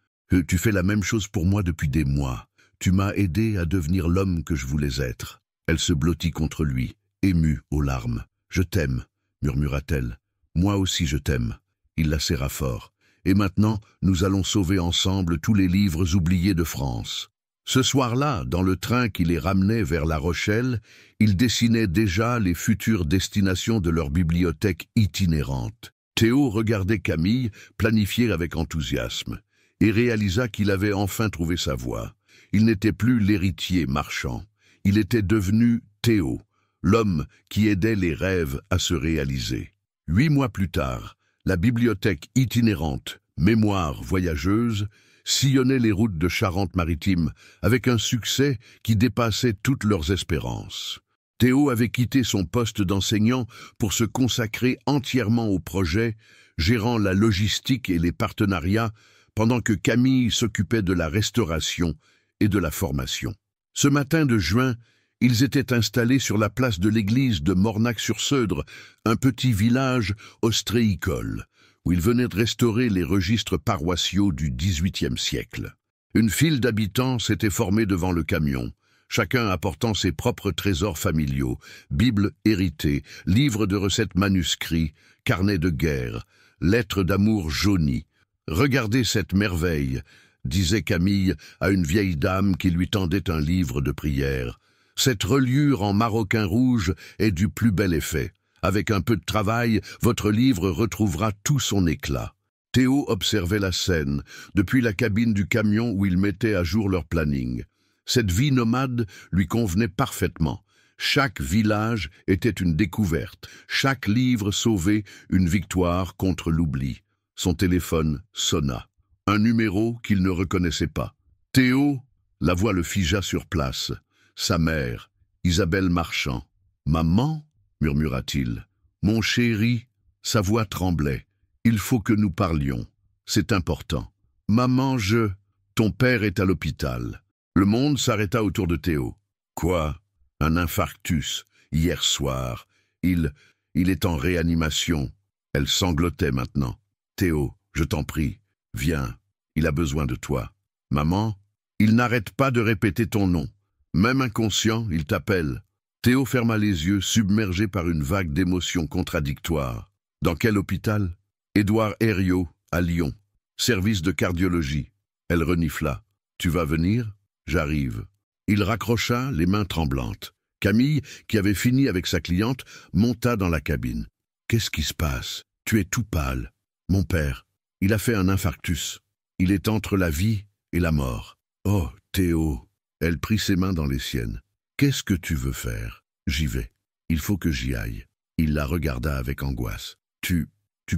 Tu fais la même chose pour moi depuis des mois. Tu m'as aidé à devenir l'homme que je voulais être. » Elle se blottit contre lui, émue aux larmes. « Je t'aime, » murmura-t-elle. « Moi aussi je t'aime. » Il la serra fort. « Et maintenant, nous allons sauver ensemble tous les livres oubliés de France. » Ce soir-là, dans le train qui les ramenait vers La Rochelle, ils dessinaient déjà les futures destinations de leur bibliothèque itinérante. Théo regardait Camille, planifier avec enthousiasme, et réalisa qu'il avait enfin trouvé sa voie. Il n'était plus l'héritier Marchand. Il était devenu Théo, l'homme qui aidait les rêves à se réaliser. 8 mois plus tard, La bibliothèque itinérante, mémoire voyageuse, sillonnait les routes de Charente-Maritime avec un succès qui dépassait toutes leurs espérances. Théo avait quitté son poste d'enseignant pour se consacrer entièrement au projet, gérant la logistique et les partenariats, pendant que Camille s'occupait de la restauration et de la formation. Ce matin de juin, ils étaient installés sur la place de l'église de Mornac-sur-Seudre, un petit village ostréicole, où ils venaient de restaurer les registres paroissiaux du XVIIIe siècle. Une file d'habitants s'était formée devant le camion, chacun apportant ses propres trésors familiaux, bibles héritées, livres de recettes manuscrits, carnets de guerre, lettres d'amour jaunies. « Regardez cette merveille !» disait Camille à une vieille dame qui lui tendait un livre de prière. « Cette reliure en maroquin rouge est du plus bel effet. Avec un peu de travail, votre livre retrouvera tout son éclat. » Théo observait la scène, depuis la cabine du camion où ils mettaient à jour leur planning. Cette vie nomade lui convenait parfaitement. Chaque village était une découverte, chaque livre sauvé une victoire contre l'oubli. Son téléphone sonna. Un numéro qu'il ne reconnaissait pas. Théo, la voix le figea sur place. Sa mère, Isabelle Marchand. « Maman ?» murmura-t-il. « Mon chéri ?» Sa voix tremblait. « Il faut que nous parlions. C'est important. »« Maman, je... » « Ton père est à l'hôpital. » Le monde s'arrêta autour de Théo. « Quoi ? Un infarctus, hier soir. Il est en réanimation. » Elle sanglotait maintenant. « Théo, je t'en prie, viens. Il a besoin de toi. »« Maman, il n'arrête pas de répéter ton nom. Même inconscient, il t'appelle. » Théo ferma les yeux, submergé par une vague d'émotions contradictoires. « Dans quel hôpital ? » Édouard Herriot, à Lyon. Service de cardiologie. Elle renifla. « Tu vas venir ? » « J'arrive. » Il raccrocha, les mains tremblantes. Camille, qui avait fini avec sa cliente, monta dans la cabine. « Qu'est-ce qui se passe ? Tu es tout pâle. »« Mon père, il a fait un infarctus. Il est entre la vie et la mort. »« Oh, Théo !» Elle prit ses mains dans les siennes. « Qu'est-ce que tu veux faire ? » ?»« J'y vais. Il faut que j'y aille. » Il la regarda avec angoisse. « Tu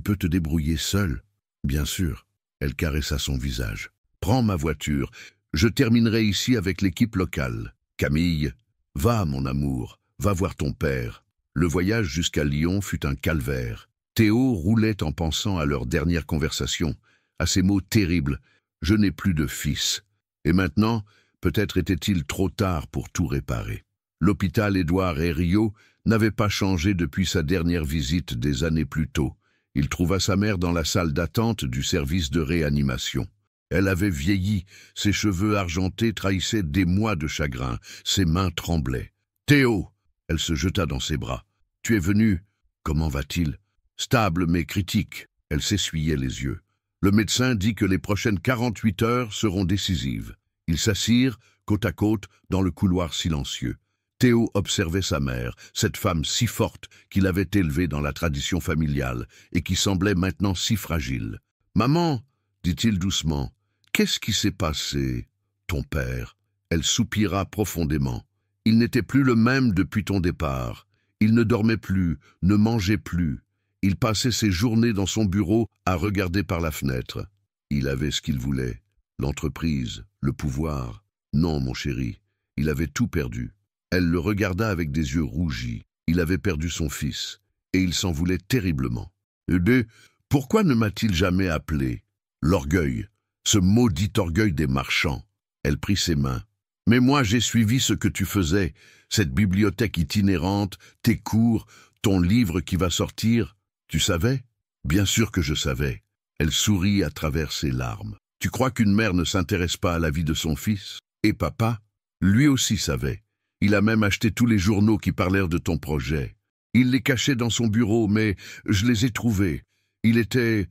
peux te débrouiller seule ? » ?»« Bien sûr. » Elle caressa son visage. « Prends ma voiture. Je terminerai ici avec l'équipe locale. Camille, va, mon amour, va voir ton père. » Le voyage jusqu'à Lyon fut un calvaire. Théo roulait en pensant à leur dernière conversation, à ces mots terribles. « Je n'ai plus de fils. » Et maintenant, peut-être était-il trop tard pour tout réparer. L'hôpital Édouard Herriot n'avait pas changé depuis sa dernière visite des années plus tôt. Il trouva sa mère dans la salle d'attente du service de réanimation. Elle avait vieilli, ses cheveux argentés trahissaient des mois de chagrin, ses mains tremblaient. « Théo !» Elle se jeta dans ses bras. « Tu es venu. Comment va-t-il ? » « Stable mais critique. » Elle s'essuyait les yeux. Le médecin dit que les prochaines 48 heures seront décisives. Ils s'assirent, côte à côte, dans le couloir silencieux. Théo observait sa mère, cette femme si forte qu'il avait élevée dans la tradition familiale et qui semblait maintenant si fragile. « Maman !» dit-il doucement. « Qu'est-ce qui s'est passé ? Ton père ?» Elle soupira profondément. « Il n'était plus le même depuis ton départ. Il ne dormait plus, ne mangeait plus. Il passait ses journées dans son bureau à regarder par la fenêtre. Il avait ce qu'il voulait, l'entreprise, le pouvoir. Non, mon chéri, il avait tout perdu. » Elle le regarda avec des yeux rougis. Il avait perdu son fils, et il s'en voulait terriblement. « Eh, pourquoi ne m'a-t-il jamais appelé ? L'orgueil, ce maudit orgueil des marchands. » Elle prit ses mains. « Mais moi j'ai suivi ce que tu faisais, cette bibliothèque itinérante, tes cours, ton livre qui va sortir. Tu savais ? » Bien sûr que je savais. Elle sourit à travers ses larmes. « Tu crois qu'une mère ne s'intéresse pas à la vie de son fils ? Et papa ? Lui aussi savait. Il a même acheté tous les journaux qui parlèrent de ton projet. Il les cachait dans son bureau, mais je les ai trouvés. Il était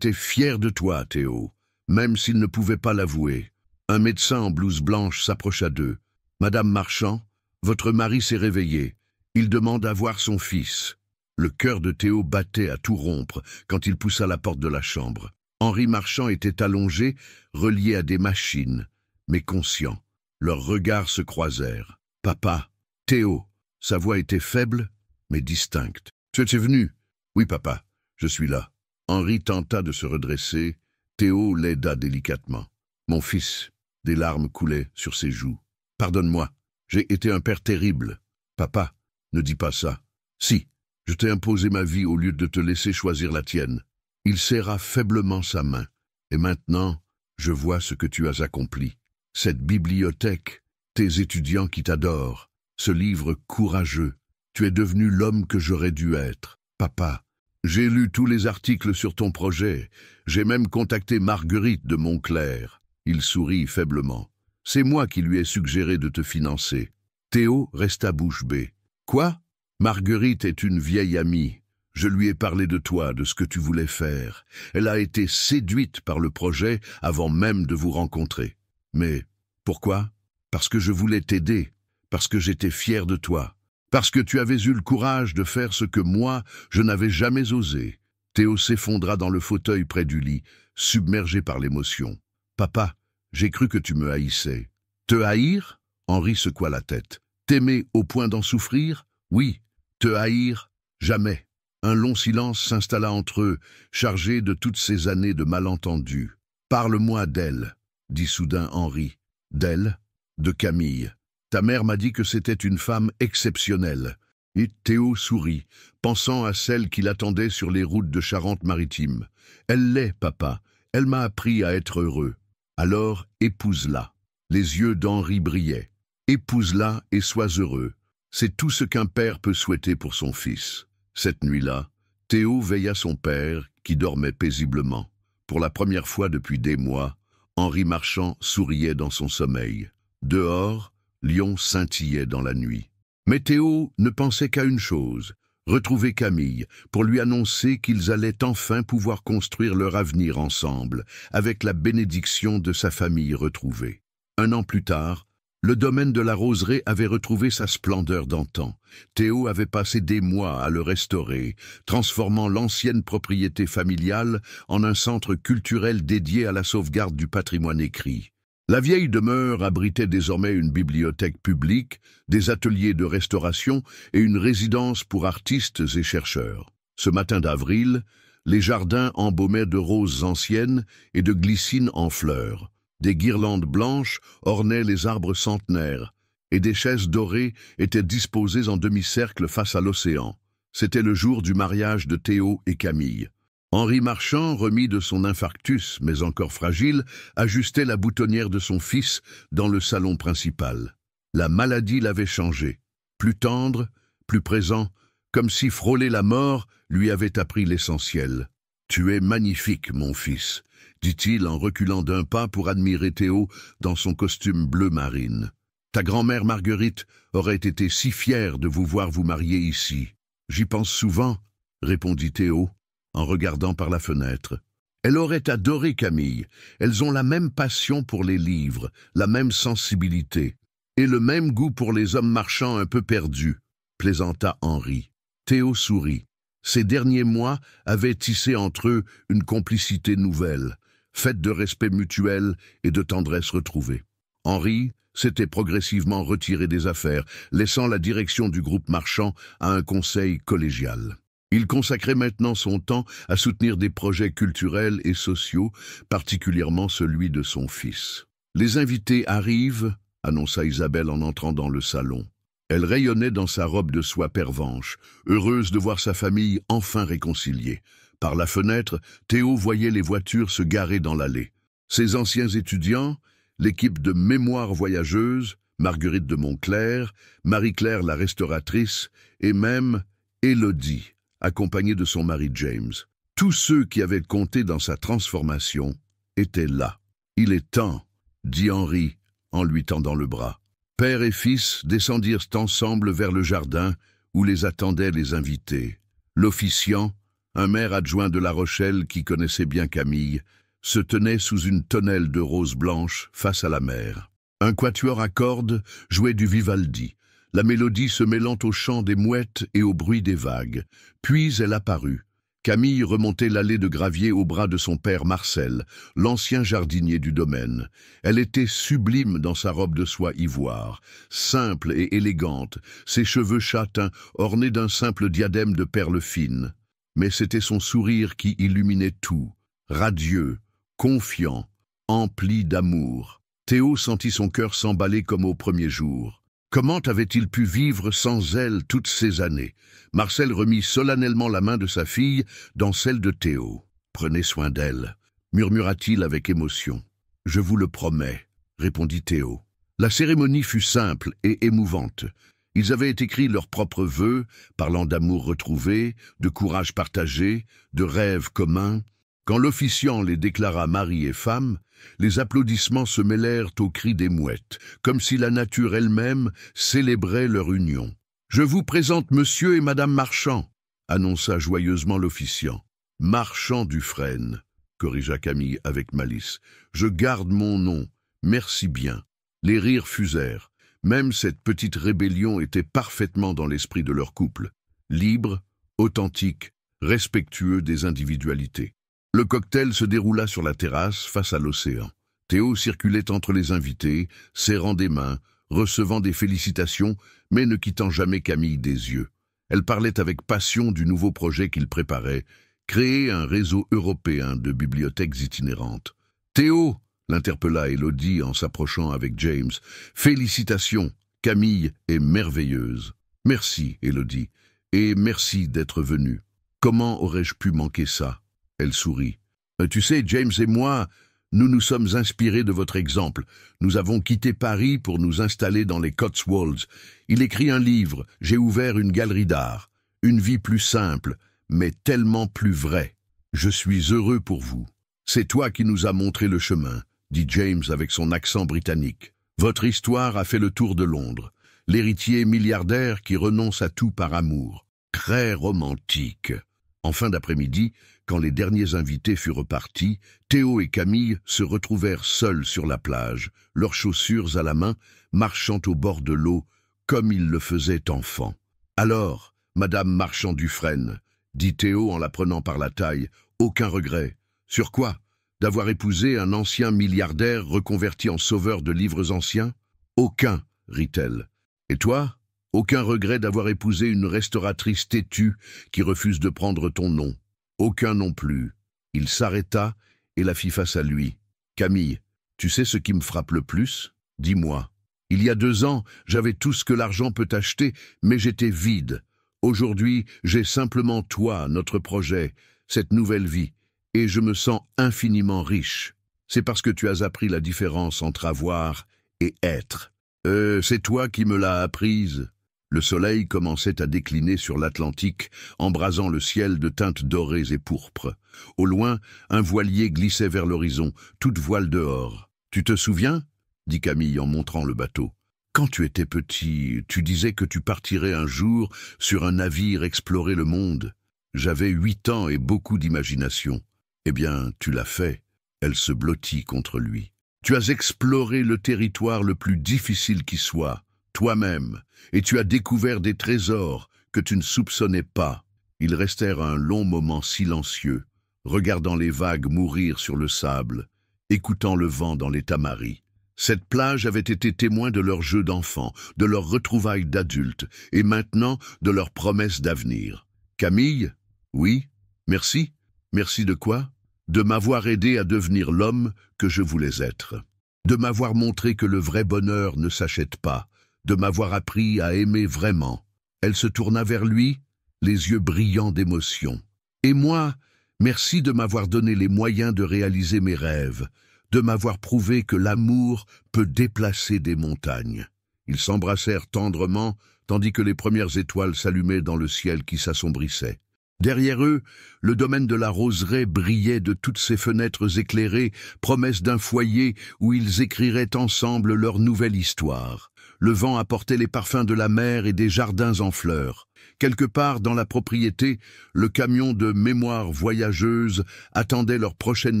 fier de toi, Théo, même s'il ne pouvait pas l'avouer. » Un médecin en blouse blanche s'approcha d'eux. « Madame Marchand, votre mari s'est réveillé. Il demande à voir son fils. » Le cœur de Théo battait à tout rompre quand il poussa la porte de la chambre. Henri Marchand était allongé, relié à des machines, mais conscient. Leurs regards se croisèrent. « Papa, Théo !» Sa voix était faible, mais distincte. « Tu étais venu ?»« Oui, papa, je suis là. » Henri tenta de se redresser. Théo l'aida délicatement. « Mon fils !» Des larmes coulaient sur ses joues. « Pardonne-moi, j'ai été un père terrible. Papa, ne dis pas ça. Si, je t'ai imposé ma vie au lieu de te laisser choisir la tienne. » Il serra faiblement sa main. « Et maintenant, je vois ce que tu as accompli. Cette bibliothèque, tes étudiants qui t'adorent, ce livre courageux. Tu es devenu l'homme que j'aurais dû être. Papa, j'ai lu tous les articles sur ton projet. J'ai même contacté Marguerite de Montclair. » Il sourit faiblement. « C'est moi qui lui ai suggéré de te financer. » Théo resta bouche bée. « Quoi ? Marguerite est une vieille amie. Je lui ai parlé de toi, de ce que tu voulais faire. Elle a été séduite par le projet avant même de vous rencontrer. Mais pourquoi ? Parce que je voulais t'aider, parce que j'étais fier de toi, parce que tu avais eu le courage de faire ce que moi, je n'avais jamais osé. » Théo s'effondra dans le fauteuil près du lit, submergé par l'émotion. « Papa, j'ai cru que tu me haïssais. » « Te haïr ?» Henri secoua la tête. « T'aimer au point d'en souffrir ? Oui. Te haïr ? Jamais. » Un long silence s'installa entre eux, chargé de toutes ces années de malentendus. « Parle-moi d'elle, » dit soudain Henri. « D'elle ? De Camille. Ta mère m'a dit que c'était une femme exceptionnelle. » Et Théo sourit, pensant à celle qui l'attendait sur les routes de Charente-Maritime. « Elle l'est, papa. Elle m'a appris à être heureux. Alors, épouse-la. » Les yeux d'Henri brillaient. « Épouse-la et sois heureux. C'est tout ce qu'un père peut souhaiter pour son fils. » Cette nuit-là, Théo veilla son père, qui dormait paisiblement. Pour la première fois depuis des mois, Henri Marchand souriait dans son sommeil. Dehors, Lyon scintillait dans la nuit. Mais Théo ne pensait qu'à une chose, retrouver Camille, pour lui annoncer qu'ils allaient enfin pouvoir construire leur avenir ensemble, avec la bénédiction de sa famille retrouvée. 1 an plus tard, le domaine de la Roseraie avait retrouvé sa splendeur d'antan. Théo avait passé des mois à le restaurer, transformant l'ancienne propriété familiale en un centre culturel dédié à la sauvegarde du patrimoine écrit. La vieille demeure abritait désormais une bibliothèque publique, des ateliers de restauration et une résidence pour artistes et chercheurs. Ce matin d'avril, les jardins embaumaient de roses anciennes et de glycines en fleurs. Des guirlandes blanches ornaient les arbres centenaires, et des chaises dorées étaient disposées en demi-cercle face à l'océan. C'était le jour du mariage de Théo et Camille. Henri Marchand, remis de son infarctus, mais encore fragile, ajustait la boutonnière de son fils dans le salon principal. La maladie l'avait changé. Plus tendre, plus présent, comme si frôler la mort lui avait appris l'essentiel. « Tu es magnifique, mon fils », dit-il en reculant d'un pas pour admirer Théo dans son costume bleu marine. « Ta grand-mère Marguerite aurait été si fière de vous voir vous marier ici. »« J'y pense souvent, » répondit Théo, en regardant par la fenêtre. « Elle aurait adoré Camille. Elles ont la même passion pour les livres, la même sensibilité, et le même goût pour les hommes marchands un peu perdus, » plaisanta Henri. Théo sourit. Ces derniers mois avaient tissé entre eux une complicité nouvelle, faite de respect mutuel et de tendresse retrouvée. Henri s'était progressivement retiré des affaires, laissant la direction du groupe marchand à un conseil collégial. Il consacrait maintenant son temps à soutenir des projets culturels et sociaux, particulièrement celui de son fils. « Les invités arrivent », annonça Isabelle en entrant dans le salon. Elle rayonnait dans sa robe de soie pervenche, heureuse de voir sa famille enfin réconciliée. Par la fenêtre, Théo voyait les voitures se garer dans l'allée. Ses anciens étudiants, l'équipe de Mémoire voyageuse, Marguerite de Montclair, Marie-Claire la restauratrice, et même Élodie, accompagnée de son mari James. Tous ceux qui avaient compté dans sa transformation étaient là. « Il est temps », dit Henri en lui tendant le bras. Père et fils descendirent ensemble vers le jardin où les attendaient les invités. L'officiant, un maire adjoint de La Rochelle qui connaissait bien Camille, se tenait sous une tonnelle de roses blanches face à la mer. Un quatuor à cordes jouait du Vivaldi, la mélodie se mêlant au chant des mouettes et au bruit des vagues. Puis elle apparut. Camille remontait l'allée de gravier au bras de son père Marcel, l'ancien jardinier du domaine. Elle était sublime dans sa robe de soie ivoire, simple et élégante, ses cheveux châtains ornés d'un simple diadème de perles fines. mais c'était son sourire qui illuminait tout, radieux, confiant, empli d'amour. Théo sentit son cœur s'emballer comme au premier jour. Comment avait-il pu vivre sans elle toutes ces années? Marcel remit solennellement la main de sa fille dans celle de Théo. « Prenez soin d'elle », murmura-t-il avec émotion. « Je vous le promets », répondit Théo. La cérémonie fut simple et émouvante. Ils avaient écrit leurs propres vœux, parlant d'amour retrouvé, de courage partagé, de rêves communs. Quand l'officiant les déclara mari et femme, les applaudissements se mêlèrent aux cris des mouettes, comme si la nature elle-même célébrait leur union. « Je vous présente monsieur et madame Marchand », annonça joyeusement l'officiant. « Marchand Dufresne », corrigea Camille avec malice. « Je garde mon nom, merci bien. » Les rires fusèrent. Même cette petite rébellion était parfaitement dans l'esprit de leur couple, libre, authentique, respectueux des individualités. Le cocktail se déroula sur la terrasse face à l'océan. Théo circulait entre les invités, serrant des mains, recevant des félicitations, mais ne quittant jamais Camille des yeux. Elle parlait avec passion du nouveau projet qu'il préparait, créer un réseau européen de bibliothèques itinérantes. « Théo !» l'interpella Élodie en s'approchant avec James. « Félicitations, Camille est merveilleuse. »« Merci, Élodie, et merci d'être venue. Comment aurais-je pu manquer ça ?» Elle sourit. « Tu sais, James et moi, nous nous sommes inspirés de votre exemple. Nous avons quitté Paris pour nous installer dans les Cotswolds. Il écrit un livre, j'ai ouvert une galerie d'art. Une vie plus simple, mais tellement plus vraie. Je suis heureux pour vous. C'est toi qui nous as montré le chemin, » dit James avec son accent britannique. « Votre histoire a fait le tour de Londres. L'héritier milliardaire qui renonce à tout par amour. Très romantique. » En fin d'après-midi, quand les derniers invités furent repartis, Théo et Camille se retrouvèrent seuls sur la plage, leurs chaussures à la main, marchant au bord de l'eau, comme ils le faisaient enfants. « Alors, Madame Marchand Dufresne, » dit Théo en la prenant par la taille, « aucun regret. Sur quoi? D'avoir épousé un ancien milliardaire reconverti en sauveur de livres anciens? Aucun, rit-elle. Et toi? Aucun regret d'avoir épousé une restauratrice têtue qui refuse de prendre ton nom? Aucun non plus. Il s'arrêta et la fit face à lui. Camille, tu sais ce qui me frappe le plus? Dis-moi. Il y a 2 ans, j'avais tout ce que l'argent peut acheter, mais j'étais vide. Aujourd'hui, j'ai simplement toi, notre projet, cette nouvelle vie, et je me sens infiniment riche. C'est parce que tu as appris la différence entre avoir et être. C'est toi qui me l'as apprise. Le soleil commençait à décliner sur l'Atlantique, embrasant le ciel de teintes dorées et pourpres. Au loin, un voilier glissait vers l'horizon, toute voile dehors. « Tu te souviens ?» dit Camille en montrant le bateau. « Quand tu étais petit, tu disais que tu partirais un jour sur un navire explorer le monde. J'avais 8 ans et beaucoup d'imagination. Eh bien, tu l'as fait. » Elle se blottit contre lui. « Tu as exploré le territoire le plus difficile qui soit, toi-même, et tu as découvert des trésors que tu ne soupçonnais pas. » Ils restèrent un long moment silencieux, regardant les vagues mourir sur le sable, écoutant le vent dans les tamaris. Cette plage avait été témoin de leur jeu d'enfants, de leurs retrouvailles d'adultes, et maintenant de leurs promesses d'avenir. « Camille? Oui? Merci? Merci de quoi? De m'avoir aidé à devenir l'homme que je voulais être. De m'avoir montré que le vrai bonheur ne s'achète pas. De m'avoir appris à aimer vraiment. » Elle se tourna vers lui, les yeux brillants d'émotion. « Et moi, merci de m'avoir donné les moyens de réaliser mes rêves, de m'avoir prouvé que l'amour peut déplacer des montagnes. » Ils s'embrassèrent tendrement, tandis que les premières étoiles s'allumaient dans le ciel qui s'assombrissait. Derrière eux, le domaine de la roseraie brillait de toutes ses fenêtres éclairées, promesse d'un foyer où ils écriraient ensemble leur nouvelle histoire. Le vent apportait les parfums de la mer et des jardins en fleurs. Quelque part dans la propriété, le camion de mémoire voyageuse attendait leur prochaine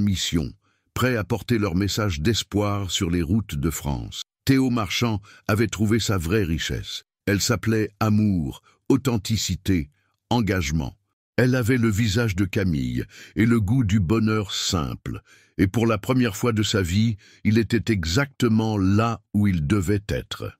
mission, prêt à porter leur message d'espoir sur les routes de France. Théo Marchand avait trouvé sa vraie richesse. Elle s'appelait amour, authenticité, engagement. Elle avait le visage de Camille et le goût du bonheur simple, et pour la première fois de sa vie, il était exactement là où il devait être.